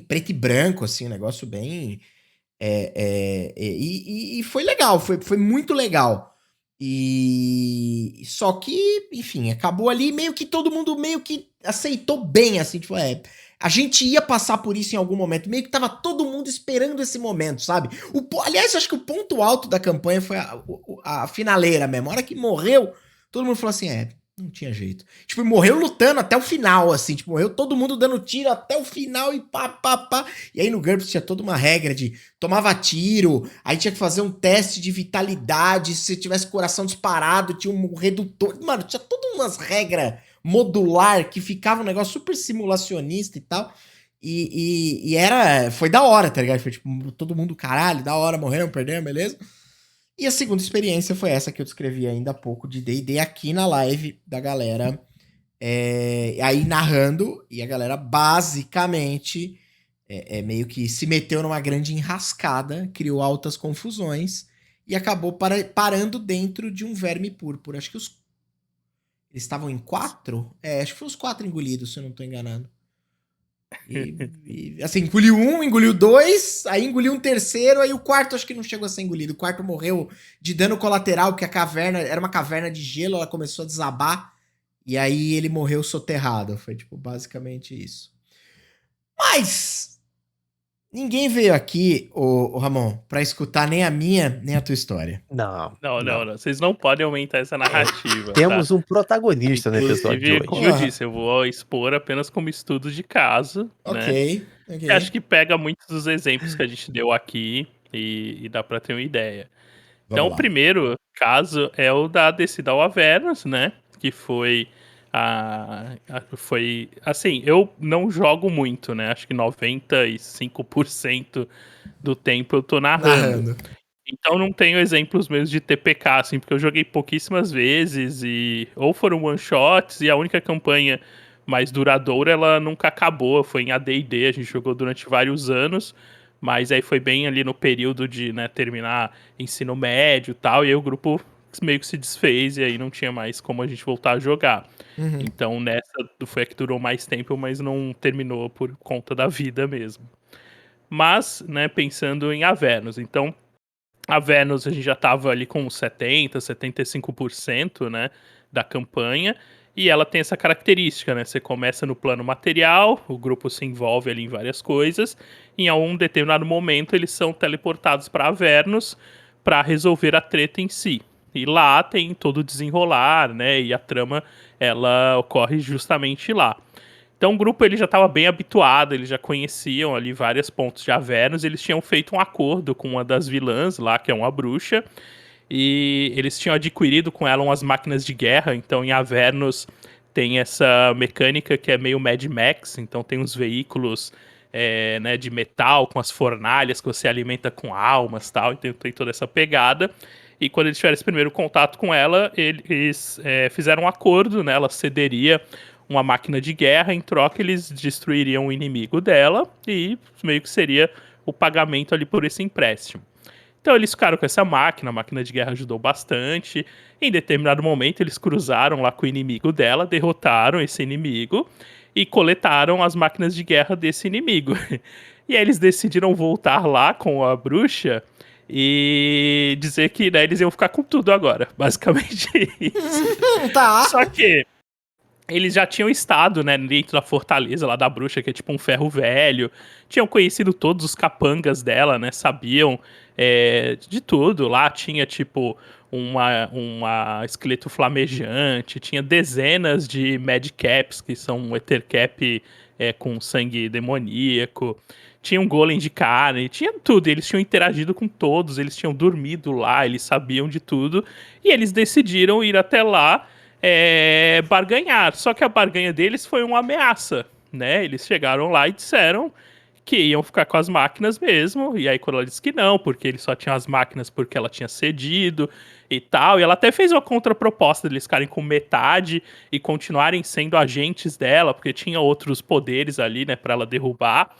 preto e branco, assim, um negócio bem... E foi legal, foi muito legal. E só que, enfim, acabou ali, meio que todo mundo meio que aceitou bem, assim, tipo, a gente ia passar por isso em algum momento, meio que tava todo mundo esperando esse momento, sabe? Aliás, acho que o ponto alto da campanha foi a finaleira mesmo. A hora que morreu, todo mundo falou assim, Não tinha jeito. Tipo, morreu lutando até o final, assim. Tipo, morreu todo mundo dando tiro até o final e pá, pá, pá. E aí no GURPS tinha toda uma regra de tomava tiro, aí tinha que fazer um teste de vitalidade. Se você tivesse coração disparado, tinha um redutor. Mano, tinha todas umas regras modular que ficava um negócio super simulacionista e tal. Foi da hora, tá ligado? Foi tipo, todo mundo, caralho, da hora, morreram, perderam, beleza? E a segunda experiência foi essa que eu descrevi ainda há pouco de D&D aqui na live da galera, aí narrando, e a galera basicamente meio que se meteu numa grande enrascada, criou altas confusões e acabou parando dentro de um verme púrpura. Acho que eles estavam em 4? Acho que foi os 4 engolidos, se eu não tô enganado. Assim, engoliu um, engoliu 2, aí engoliu um terceiro, aí o quarto acho que não chegou a ser engolido. O quarto morreu de dano colateral, porque a caverna era uma caverna de gelo, ela começou a desabar, e aí ele morreu soterrado. Foi, tipo, basicamente isso. Mas ninguém veio aqui, ô Ramon, pra escutar nem a minha, nem a tua história. Não. Não. Vocês não podem aumentar essa narrativa. Temos um protagonista no episódio de Inclusive, hoje. como eu disse, eu vou expor apenas como estudo de caso, né? Ok. Acho que pega muitos dos exemplos que a gente deu aqui e dá pra ter uma ideia. Então, o primeiro caso é o da descida ao Avernus, né? Que foi assim, eu não jogo muito, né? Acho que 95% do tempo eu tô narrando. Então não tenho exemplos mesmo de TPK, assim, porque eu joguei pouquíssimas vezes e ou foram one shots e a única campanha mais duradoura ela nunca acabou, foi em AD&D, a gente jogou durante vários anos, mas aí foi bem ali no período de, né, terminar ensino médio e tal, e aí o grupo meio que se desfez e aí não tinha mais como a gente voltar a jogar. Uhum. Então nessa foi a que durou mais tempo, mas não terminou por conta da vida mesmo. Mas, né, pensando em Avernus, então a Venus a gente já estava ali com 70%, 75%, né, da campanha, e ela tem essa característica, né, você começa no plano material, o grupo se envolve ali em várias coisas, e em um determinado momento eles são teleportados para Avernus para resolver a treta em si. E lá tem todo o desenrolar, né, e a trama ela ocorre justamente lá. Então o grupo ele já estava bem habituado, eles já conheciam ali vários pontos de Avernus, eles tinham feito um acordo com uma das vilãs lá, que é uma bruxa, e eles tinham adquirido com ela umas máquinas de guerra, então em Avernus tem essa mecânica que é meio Mad Max, então tem uns veículos né, de metal com as fornalhas que você alimenta com almas e tal, então tem toda essa pegada. E quando eles tiveram esse primeiro contato com ela, eles fizeram um acordo, né, ela cederia uma máquina de guerra, em troca eles destruiriam o inimigo dela e meio que seria o pagamento ali por esse empréstimo. Então eles ficaram com essa máquina, a máquina de guerra ajudou bastante. Em determinado momento eles cruzaram lá com o inimigo dela, derrotaram esse inimigo e coletaram as máquinas de guerra desse inimigo. E aí eles decidiram voltar lá com a bruxa e dizer que, né, eles iam ficar com tudo agora, basicamente isso. Tá. Só que eles já tinham estado, né, dentro da fortaleza lá da bruxa, que é tipo um ferro velho. Tinham conhecido todos os capangas dela, né? Sabiam de tudo. Lá tinha, tipo, uma esqueleto flamejante. Tinha dezenas de madcaps, que são um ethercap com sangue demoníaco. Tinha um golem de carne. Tinha tudo. Eles tinham interagido com todos. Eles tinham dormido lá. Eles sabiam de tudo. E eles decidiram ir até lá barganhar. Só que a barganha deles foi uma ameaça, né? Eles chegaram lá e disseram que iam ficar com as máquinas mesmo, e aí quando ela disse que não, porque eles só tinham as máquinas porque ela tinha cedido e tal, e ela até fez uma contraproposta deles ficarem com metade e continuarem sendo agentes dela, porque tinha outros poderes ali, né, pra ela derrubar.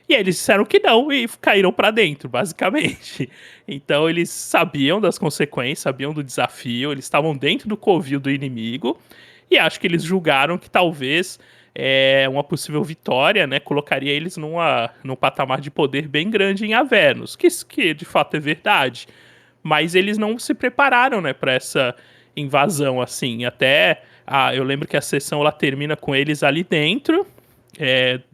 E aí eles disseram que não e caíram pra dentro, basicamente. Então eles sabiam das consequências, sabiam do desafio, eles estavam dentro do covil do inimigo, e acho que eles julgaram que talvez uma possível vitória, né, colocaria eles num patamar de poder bem grande em Avernus, que de fato é verdade. Mas eles não se prepararam, né, para essa invasão, assim. Até eu lembro que a sessão ela termina com eles ali dentro,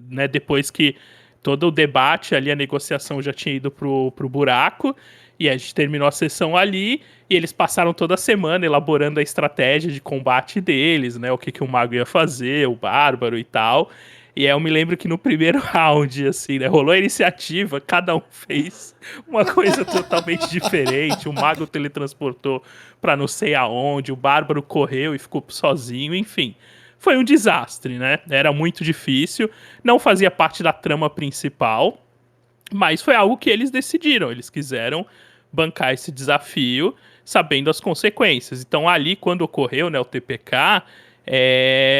né, depois que todo o debate ali, a negociação já tinha ido pro buraco, E a gente terminou a sessão ali, e eles passaram toda a semana elaborando a estratégia de combate deles, né? O que o mago ia fazer, o bárbaro e tal. E aí eu me lembro que no primeiro round, assim, né? Rolou a iniciativa, cada um fez uma coisa totalmente diferente. O mago teletransportou pra não sei aonde, o bárbaro correu e ficou sozinho, enfim. Foi um desastre, né? Era muito difícil, não fazia parte da trama principal, mas foi algo que eles decidiram. Eles quiseram bancar esse desafio, sabendo as consequências. Então, ali, quando ocorreu, né, o TPK,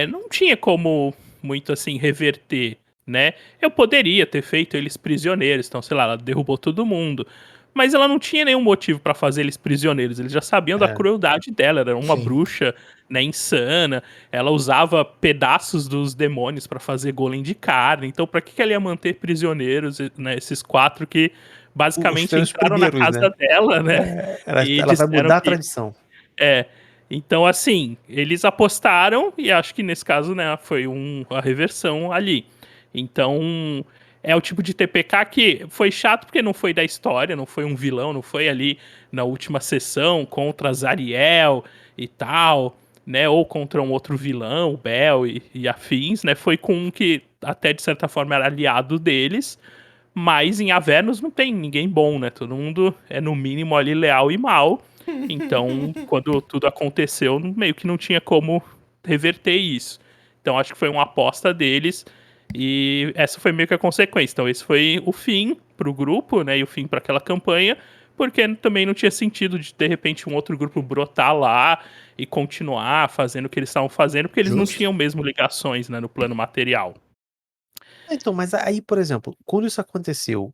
não tinha como muito assim reverter, né? Eu poderia ter feito eles prisioneiros, então, sei lá, ela derrubou todo mundo. Mas ela não tinha nenhum motivo pra fazer eles prisioneiros. Eles já sabiam da É. crueldade dela. Era uma Sim. bruxa, né, insana. Ela usava pedaços dos demônios pra fazer golem de carne. Então, pra que ela ia manter prisioneiros, né, esses 4 que Os basicamente três entraram na primeiros, né? casa dela, né? Ela, E ela vai disseram mudar a que tradição. é. Então, assim, eles apostaram e acho que nesse caso, né, foi a reversão ali. Então, é o tipo de TPK que foi chato porque não foi da história, não foi um vilão, não foi ali na última sessão contra Zariel e tal, né, ou contra um outro vilão, o Bel e afins, né, foi com um que até de certa forma era aliado deles, mas em Avernus não tem ninguém bom, né, todo mundo é no mínimo ali leal e mal. Então, quando tudo aconteceu, meio que não tinha como reverter isso. Então, acho que foi uma aposta deles e essa foi meio que a consequência. Então, esse foi o fim pro grupo, né, e o fim para aquela campanha, porque também não tinha sentido de repente um outro grupo brotar lá e continuar fazendo o que eles estavam fazendo, porque eles não Justo. tinham mesmo ligações, né, no plano material. Então, mas aí, por exemplo, quando isso aconteceu,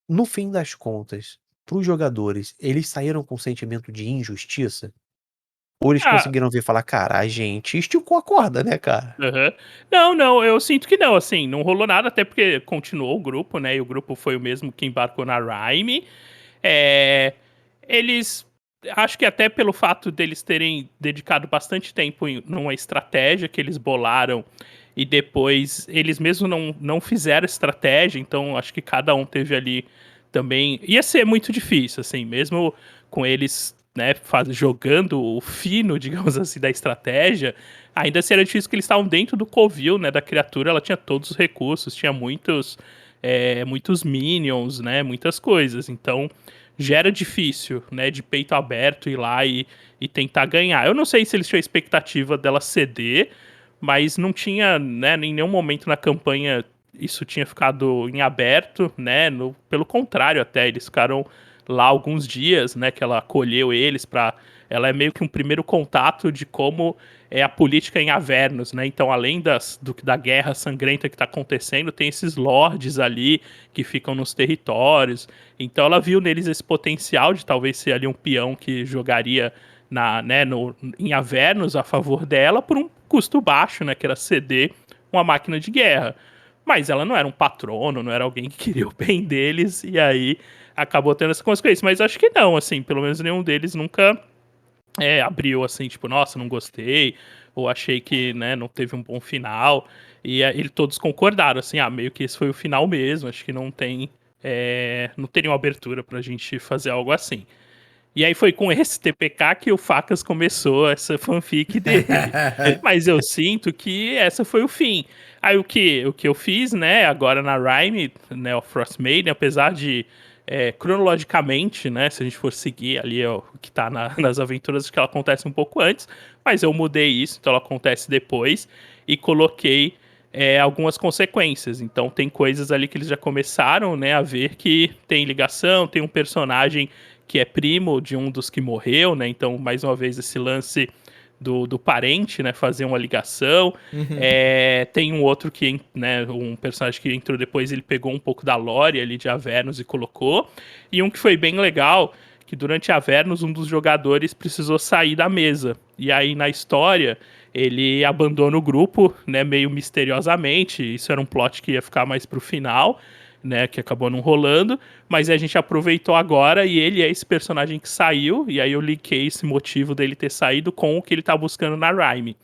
no fim das contas, para os jogadores, eles saíram com sentimento de injustiça? Ou eles Ah, conseguiram ver e falar: "Cara, a gente esticou a corda, né, cara?" aham. Não, não, eu sinto que não, assim, não rolou nada, até porque continuou o grupo, né, e o grupo foi o mesmo que embarcou na Rime. Eles acho que até pelo fato deles terem dedicado bastante tempo numa estratégia que eles bolaram e depois eles mesmo não fizeram estratégia, então acho que cada um teve ali também. Ia ser muito difícil, assim, mesmo com eles, né, jogando o fino, digamos assim, da estratégia, ainda assim era difícil que eles estavam dentro do covil, né, da criatura, ela tinha todos os recursos, tinha muitos minions, né, muitas coisas, então já era difícil, né, de peito aberto ir lá e tentar ganhar. Eu não sei se eles tinham a expectativa dela ceder, mas não tinha, né, em nenhum momento na campanha isso tinha ficado em aberto, né, pelo contrário até, eles ficaram lá alguns dias, né, que ela acolheu eles para ela é meio que um primeiro contato de como é a política em Avernus, né? Então, além da guerra sangrenta que está acontecendo, tem esses lords ali que ficam nos territórios. Então, ela viu neles esse potencial de talvez ser ali um peão que jogaria em Avernus a favor dela por um custo baixo, né? Que era ceder uma máquina de guerra. Mas ela não era um patrono, não era alguém que queria o bem deles, e aí acabou tendo essa consequência. Mas acho que não, assim, pelo menos nenhum deles nunca abriu assim, tipo, nossa, não gostei, ou achei que, né, não teve um bom final. E todos concordaram, assim, meio que esse foi o final mesmo, acho que não teria uma abertura pra gente fazer algo assim. E aí foi com esse TPK que o Facas começou essa fanfic dele. Mas eu sinto que essa foi o fim. Aí o que eu fiz, né, agora na Rime, né, o Frostmaiden, apesar de cronologicamente, né, se a gente for seguir ali o que tá nas aventuras, que ela acontece um pouco antes, mas eu mudei isso, então ela acontece depois, e coloquei algumas consequências. Então tem coisas ali que eles já começaram, né, a ver que tem ligação, tem um personagem que é primo de um dos que morreu, né? Então, mais uma vez, esse lance do parente, né? Fazer uma ligação. Uhum. Tem um outro que, né? Um personagem que entrou depois, ele pegou um pouco da lore ali de Avernus e colocou. E um que foi bem legal, que durante Avernus, um dos jogadores precisou sair da mesa. E aí, na história, ele abandona o grupo, né? Meio misteriosamente. Isso era um plot que ia ficar mais pro final, né, que acabou não rolando, mas a gente aproveitou agora e ele é esse personagem que saiu, e aí eu linkei esse motivo dele ter saído com o que ele tá buscando na Rime.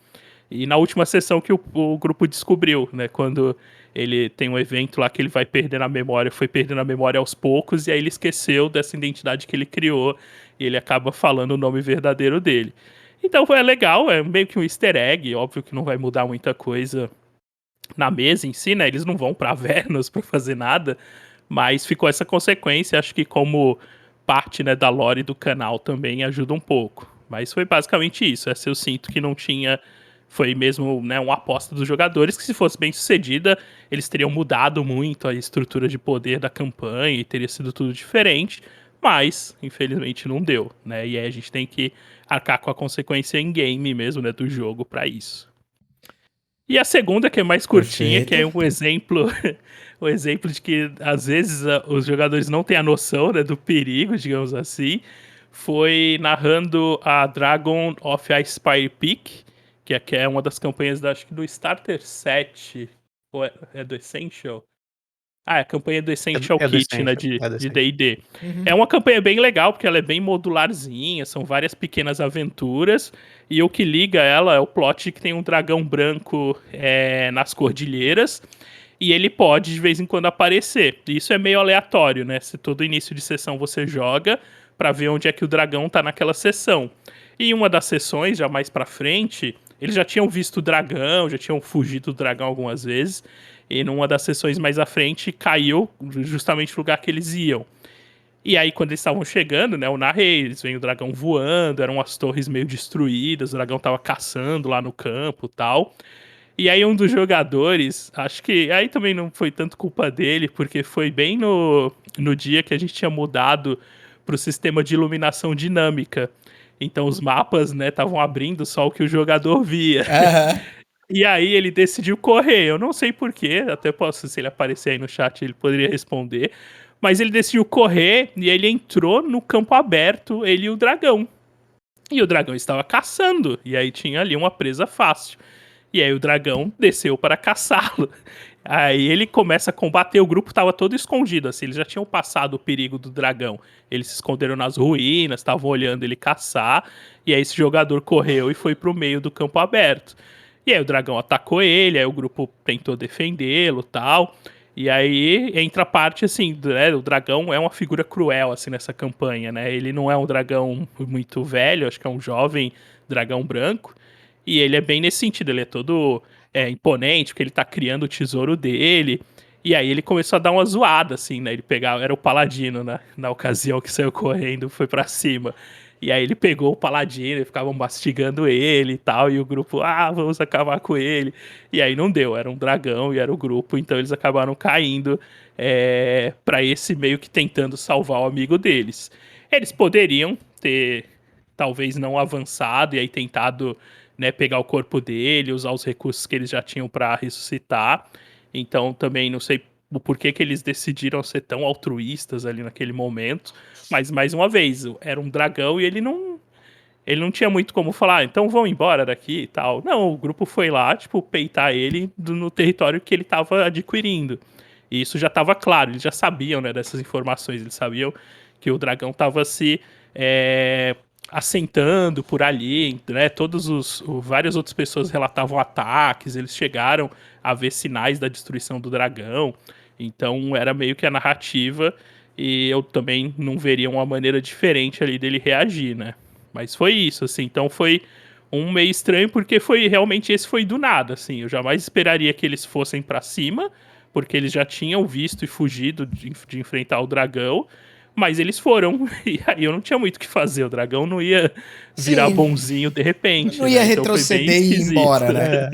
E na última sessão que o grupo descobriu, né? Quando ele tem um evento lá que ele vai perdendo a memória, foi perdendo a memória aos poucos, e aí ele esqueceu dessa identidade que ele criou, e ele acaba falando o nome verdadeiro dele. Então é legal, é meio que um easter egg, óbvio que não vai mudar muita coisa na mesa em si, né? Eles não vão pra Avernus pra fazer nada, mas ficou essa consequência, acho que como parte, né, da lore do canal também ajuda um pouco. Mas foi basicamente isso, essa eu sinto que não tinha, foi mesmo, né, uma aposta dos jogadores que se fosse bem sucedida, eles teriam mudado muito a estrutura de poder da campanha e teria sido tudo diferente, mas infelizmente não deu, né? E aí a gente tem que arcar com a consequência em game mesmo, né, do jogo pra isso. E a segunda, que é mais curtinha, que é Perfeito. um exemplo, um exemplo de que às vezes os jogadores não têm a noção, né, do perigo, digamos assim, foi narrando a Dragon of Icespire Peak, que é uma das campanhas acho que do Starter 7, ou é do Essential? Ah, é a campanha do Essential É do Kit, né, Essential, é do de Essential. D&D. Uhum. É uma campanha bem legal, porque ela é bem modularzinha, são várias pequenas aventuras, e o que liga ela é o plot de que tem um dragão branco nas cordilheiras, e ele pode, de vez em quando, aparecer. E isso é meio aleatório, né? Se todo início de sessão você joga, pra ver onde é que o dragão tá naquela sessão. E em uma das sessões, já mais pra frente, eles já tinham visto o dragão, já tinham fugido do dragão algumas vezes, e numa das sessões mais à frente caiu justamente no lugar que eles iam. E aí, quando eles estavam chegando, né, eu narrei, eles veem o dragão voando, eram as torres meio destruídas, o dragão tava caçando lá no campo e tal. E aí um dos jogadores, acho que aí também não foi tanto culpa dele, porque foi bem no dia que a gente tinha mudado pro sistema de iluminação dinâmica. Então os mapas, né, estavam abrindo só o que o jogador via. Aham. E aí ele decidiu correr. Eu não sei porquê, até posso, se ele aparecer aí no chat, ele poderia responder. Mas ele decidiu correr e ele entrou no campo aberto, ele e o dragão. E o dragão estava caçando. E aí tinha ali uma presa fácil. E aí o dragão desceu para caçá-lo. Aí ele começa a combater, o grupo estava todo escondido, assim, eles já tinham passado o perigo do dragão. Eles se esconderam nas ruínas, estavam olhando ele caçar, e aí esse jogador correu e foi pro meio do campo aberto. E aí o dragão atacou ele, aí o grupo tentou defendê-lo, tal. E aí entra a parte assim, né, o dragão é uma figura cruel assim nessa campanha, né? Ele não é um dragão muito velho, acho que é um jovem dragão branco. E ele é bem nesse sentido, ele é todo imponente, porque ele tá criando o tesouro dele. E aí ele começou a dar uma zoada, assim, né? Ele pegava, era o paladino, né? Na ocasião que saiu correndo, foi pra cima. E aí ele pegou o paladino e ficavam mastigando ele e tal. E o grupo, vamos acabar com ele. E aí não deu, era um dragão e era o grupo, então eles acabaram caindo pra esse meio que tentando salvar o amigo deles. Eles poderiam ter, talvez, não avançado e aí tentado, né, pegar o corpo dele, usar os recursos que eles já tinham para ressuscitar. Então também não sei o porquê que eles decidiram ser tão altruístas ali naquele momento. Mas mais uma vez, era um dragão e ele não tinha muito como falar, então vão embora daqui e tal. Não, o grupo foi lá, tipo, peitar ele no território que ele estava adquirindo. E isso já estava claro, eles já sabiam, né, dessas informações, eles sabiam que o dragão estava se assentando por ali, né? Várias outras pessoas relatavam ataques, eles chegaram a ver sinais da destruição do dragão. Então era meio que a narrativa e eu também não veria uma maneira diferente ali dele reagir, né? Mas foi isso, assim. Então foi um meio estranho porque esse foi do nada, assim. Eu jamais esperaria que eles fossem pra cima, porque eles já tinham visto e fugido de enfrentar o dragão. Mas eles foram, e aí eu não tinha muito o que fazer. O dragão não ia virar Sim, bonzinho de repente, não ia né? Então foi bem retroceder e ir esquisito. embora, né?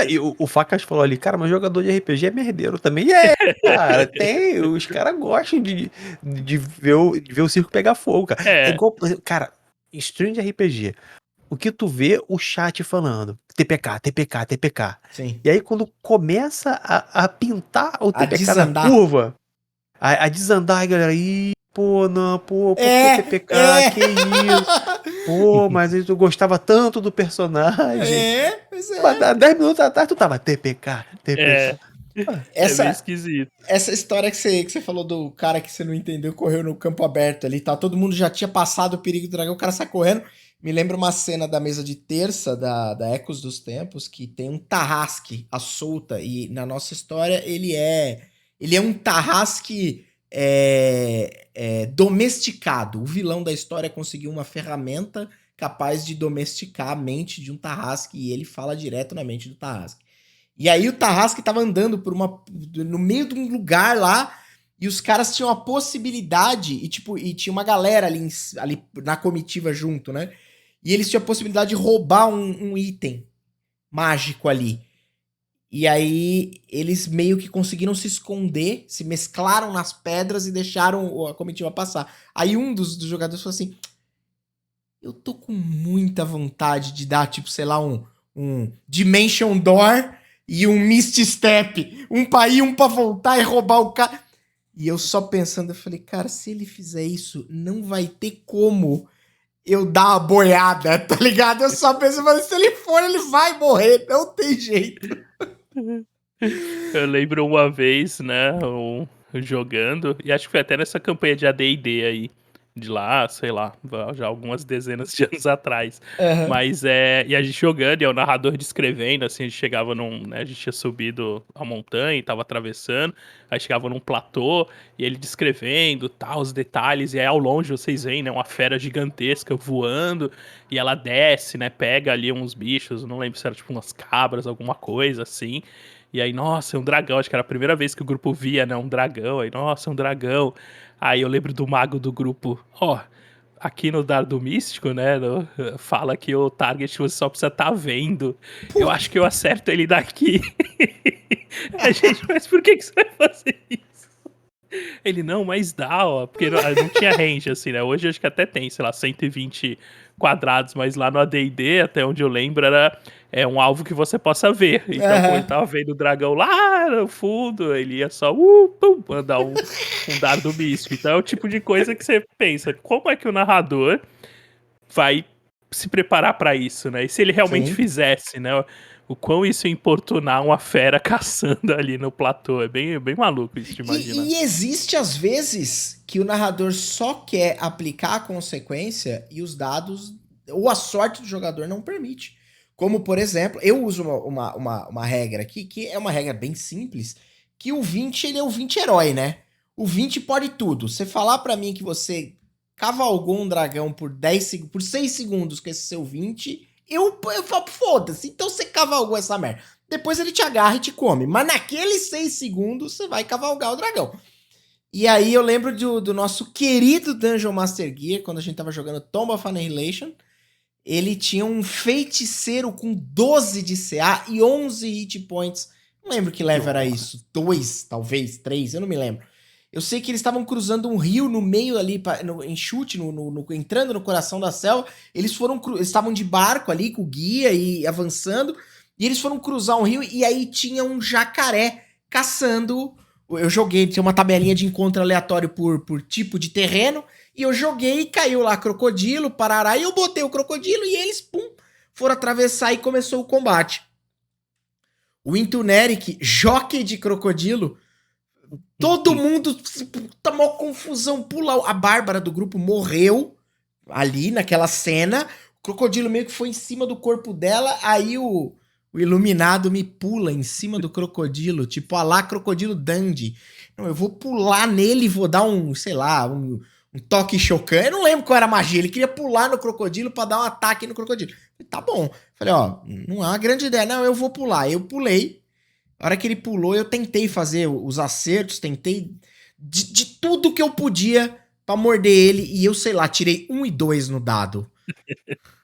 E o Facas falou ali, cara, mas jogador de RPG é merdeiro também. Cara, tem. Os caras gostam de ver o circo pegar fogo, cara. É É, igual, cara, em stream de RPG. O que tu vê o chat falando, TPK, TPK, TPK. Sim. E aí quando começa a pintar o A TPK na desandar. curva, a desandar, a galera, pô, não, pô, por que É, TPK? Que isso? Pô, mas tu gostava tanto do personagem. pois Mas é. há 10 minutos atrás tu tava TPK, é, TPK. Ah, é meio Essa, esquisito. essa história que você falou do cara que você não entendeu, correu no campo aberto ali, tá? Todo mundo já tinha passado o perigo do dragão, o cara sai correndo. Me lembra uma cena da mesa de terça da Ecos dos Tempos, que tem um Tarrasque à solta, e na nossa história ele é um Tarrasque domesticado. O vilão da história conseguiu uma ferramenta capaz de domesticar a mente de um Tarrasque, e ele fala direto na mente do Tarrasque. E aí o Tarrasque tava andando no meio de um lugar lá, e os caras tinham a possibilidade, e tinha uma galera ali na comitiva junto, né? E eles tinham a possibilidade de roubar um item mágico ali. E aí eles meio que conseguiram se esconder, se mesclaram nas pedras e deixaram a comitiva passar. Aí um dos jogadores falou assim: eu tô com muita vontade de dar, tipo, sei lá, um Dimension Door e um Misty Step. Um pra ir, um pra voltar e roubar o cara. E eu só pensando, eu falei, cara, se ele fizer isso, não vai ter como eu dar uma boiada, tá ligado? Eu só penso, mas se ele for, ele vai morrer, não tem jeito. Eu lembro uma vez, né, jogando, e acho que foi até nessa campanha de AD&D aí, de lá, sei lá, já algumas dezenas de anos atrás. Uhum. Mas e a gente jogando, e o narrador descrevendo, assim, a gente chegava né, a gente tinha subido a montanha e tava atravessando, aí chegava num platô, e ele descrevendo, tal, os detalhes, e aí ao longe vocês veem, né, uma fera gigantesca voando, e ela desce, né, pega ali uns bichos, não lembro se era tipo umas cabras, alguma coisa assim, e aí, nossa, é um dragão. Acho que era a primeira vez que o grupo via, né? Um dragão. Aí, nossa, é um dragão. Aí eu lembro do mago do grupo. Ó, aqui no Dardo Místico, né? Fala que o target você só precisa estar vendo. Eu acho que eu acerto ele daqui. A gente, mas por que você vai fazer isso? Ele, não, mas dá, ó. Porque não tinha range, assim, né? Hoje acho que até tem, sei lá, 120 quadrados, mas lá no AD&D, até onde eu lembro, era um alvo que você possa ver. Então, como ele tava vendo o dragão lá no fundo, ele ia só pum, mandar um dardo místico. Então é o tipo de coisa que você pensa, como é que o narrador vai se preparar pra isso, né? E se ele realmente Sim. fizesse, né? O quão isso ia importunar uma fera caçando ali no platô. É bem, bem maluco isso de imaginar. E existe, às vezes, que o narrador só quer aplicar a consequência e os dados, ou a sorte do jogador não permite. Como, por exemplo, eu uso uma regra aqui, que é uma regra bem simples, que o 20, ele é o 20 herói, né? O 20 pode tudo. Você falar pra mim que você cavalgou um dragão por 6 segundos com esse seu 20, eu falo, foda-se, então você cavalgou essa merda. Depois ele te agarra e te come. Mas naqueles 6 segundos você vai cavalgar o dragão. E aí eu lembro do nosso querido Dungeon Master Gear, quando a gente tava jogando Tomb of Annihilation. Ele tinha um feiticeiro com 12 de CA e 11 hit points. Não lembro que level era isso. 2, talvez, 3, eu não me lembro. Eu sei que eles estavam cruzando um rio no meio ali, em chute, entrando no coração da selva. Eles estavam de barco ali com o guia e avançando. E eles foram cruzar um rio e aí tinha um jacaré caçando. Eu joguei, tinha uma tabelinha de encontro aleatório por tipo de terreno. E eu joguei e caiu lá crocodilo, parará. E eu botei o crocodilo e eles, pum, foram atravessar e começou o combate. O Intuneric, jockey de crocodilo. Todo mundo, tá mó confusão, pula. A Bárbara do grupo morreu ali naquela cena. O crocodilo meio que foi em cima do corpo dela. Aí o iluminado me pula em cima do crocodilo. Tipo, lá Crocodilo Dandy. Não, eu vou pular nele e vou dar sei lá, um toque chocante. Eu não lembro qual era a magia. Ele queria pular no crocodilo pra dar um ataque no crocodilo. Falei, tá bom. Falei, ó, não é uma grande ideia. Não, eu vou pular. Eu pulei. A hora que ele pulou, eu tentei fazer os acertos, tentei de tudo que eu podia pra morder ele. E eu, sei lá, tirei 1 e 2 no dado.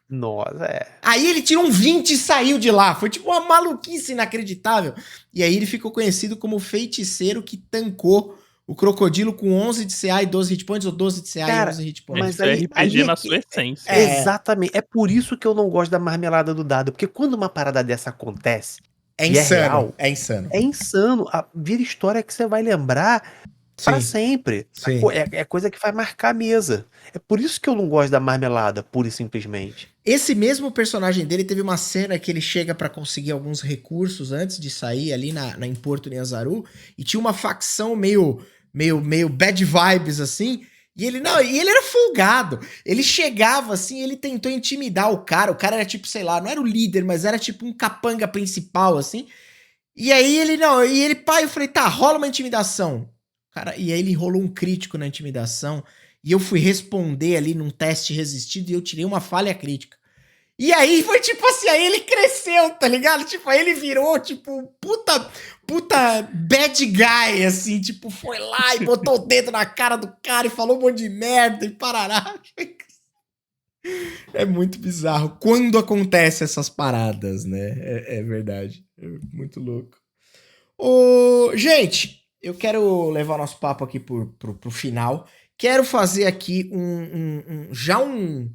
Nossa, Aí ele tirou um 20 e saiu de lá. Foi tipo uma maluquice inacreditável. E aí ele ficou conhecido como o feiticeiro que tancou o crocodilo com 11 de CA e 12 hit points, ou 12 de CA Cara, e 11 hit points. mas Isso é RPG na que- sua essência. Exatamente. É por isso que eu não gosto da marmelada do dado. Porque quando uma parada dessa acontece É e é insano, real, é insano. é insano. Vira história que você vai lembrar pra Sim, sempre. sim. Sacou? É coisa que vai marcar a mesa. É por isso que eu não gosto da marmelada, pura e simplesmente. Esse mesmo personagem dele teve uma cena que ele chega pra conseguir alguns recursos antes de sair ali em Porto Nyanzaru, e tinha uma facção meio bad vibes assim, E ele era folgado. Ele chegava assim, ele tentou intimidar o cara era tipo, sei lá, não era o líder, mas era tipo um capanga principal, assim. E aí eu falei, tá, rola uma intimidação. Cara, e aí ele rolou um crítico na intimidação, e eu fui responder ali num teste resistido, e eu tirei uma falha crítica. E aí foi tipo assim, aí ele cresceu, tá ligado? Tipo, aí ele virou, tipo, puta bad guy, assim, tipo, foi lá e botou o dedo na cara do cara e falou um monte de merda e parará. É muito bizarro. Quando acontece essas paradas, né? É verdade. É muito louco. Gente, eu quero levar o nosso papo aqui pro final. Quero fazer aqui um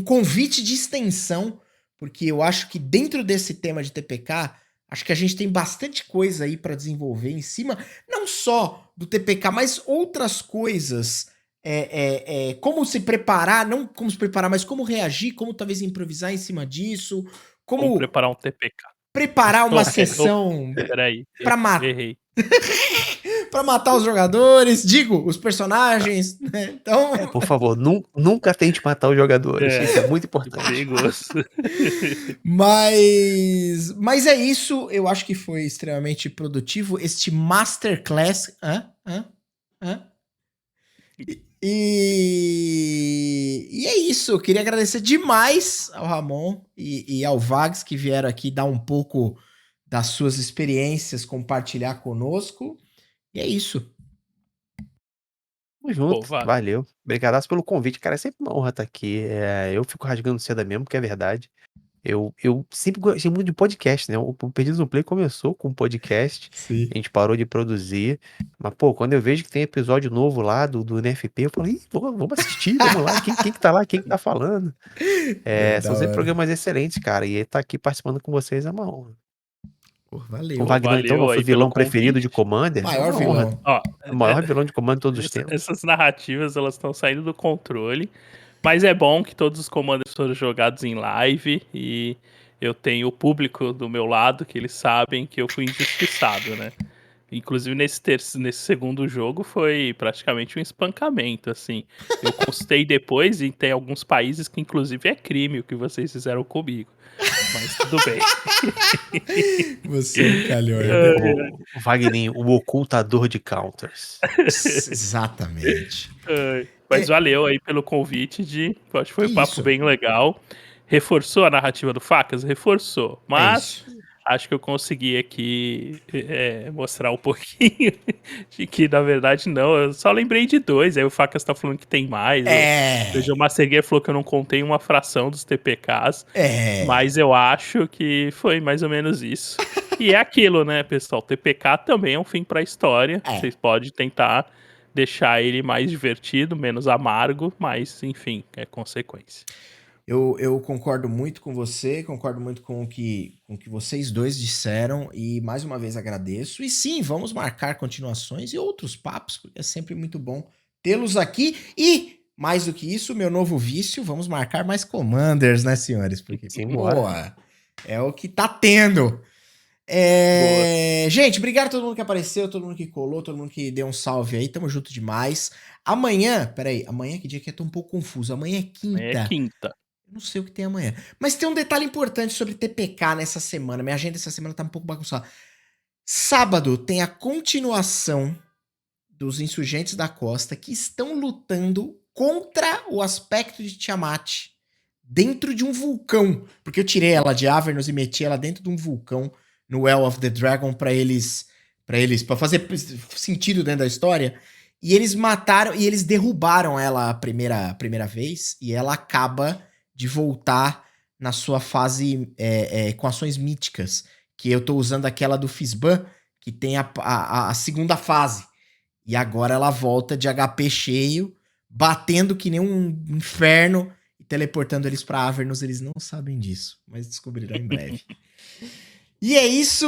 convite de extensão, porque eu acho que dentro desse tema de TPK, acho que a gente tem bastante coisa aí para desenvolver em cima, não só do TPK, mas outras coisas. Como se preparar, não como se preparar, mas como reagir, como talvez improvisar em cima disso, Como preparar um TPK. preparar uma sessão Peraí, errei. Pra matar os jogadores, digo, os personagens, né? Então. Por favor, nunca tente matar os jogadores. Isso é muito importante. Perigoso. Mas é isso. Eu acho que foi extremamente produtivo este Masterclass. E é isso. Eu queria agradecer demais ao Ramon e ao Vags que vieram aqui dar um pouco das suas experiências, compartilhar conosco. E é isso. Tamo junto, valeu. Obrigadaço pelo convite, cara, é sempre uma honra estar aqui. Eu fico rasgando seda mesmo, porque é verdade. Eu sempre gostei muito de podcast, né? O Perdidos no Play começou com podcast, Sim. a gente parou de produzir, mas, pô, quando eu vejo que tem episódio novo lá do NFP, eu falo, ih, vamos assistir, vamos lá, quem que tá lá, quem que tá falando? São sempre programas excelentes, cara, e estar aqui participando com vocês é uma honra. Valeu. O Wagner, então, nosso vilão preferido de Commander. Maior vilão. O maior vilão de Commander de todos os tempos. Essas narrativas, elas estão saindo do controle. Mas é bom que todos os Commanders foram jogados em live. E eu tenho o público do meu lado, que eles sabem que eu fui injustiçado, né? Inclusive nesse segundo jogo foi praticamente um espancamento, assim. Eu consultei depois e tem alguns países que inclusive é crime o que vocês fizeram comigo. Mas tudo bem. Você é um calhões. O Wagner, o ocultador de counters. Exatamente. Mas valeu aí pelo convite, acho que foi um papo bem legal. Reforçou a narrativa do Facas? Reforçou. Mas acho que eu consegui aqui mostrar um pouquinho de que, na verdade, não. Eu só lembrei de 2. Aí o Facas tá falando que tem mais. O Master Gear falou que eu não contei uma fração dos TPKs. Mas eu acho que foi mais ou menos isso. E é aquilo, né, pessoal? TPK também é um fim pra história. Vocês podem tentar deixar ele mais divertido, menos amargo, mas, enfim, é consequência. Eu concordo muito com você, concordo muito com o que vocês dois disseram e mais uma vez agradeço. E sim, vamos marcar continuações e outros papos, porque é sempre muito bom tê-los aqui. E, mais do que isso, meu novo vício, vamos marcar mais Commanders, né, senhores? Porque, boa, é o que tá tendo. Gente, obrigado a todo mundo que apareceu, todo mundo que colou, todo mundo que deu um salve aí, tamo junto demais. Amanhã, amanhã que dia que eu tô um pouco confuso, amanhã é quinta. Amanhã é quinta. Eu não sei o que tem amanhã, mas tem um detalhe importante sobre TPK nessa semana, minha agenda essa semana tá um pouco bagunçada. Sábado tem a continuação dos Insurgentes da Costa que estão lutando contra o aspecto de Tiamat dentro de um vulcão, porque eu tirei ela de Avernus e meti ela dentro de um vulcão no Well of the Dragon pra fazer sentido dentro da história. E eles mataram, e eles derrubaram ela a primeira vez, e ela acaba de voltar na sua fase com ações míticas, que eu tô usando aquela do Fisban, que tem a segunda fase. E agora ela volta de HP cheio, batendo que nem um inferno, e teleportando eles pra Avernus. Eles não sabem disso, mas descobrirão em breve. E é isso.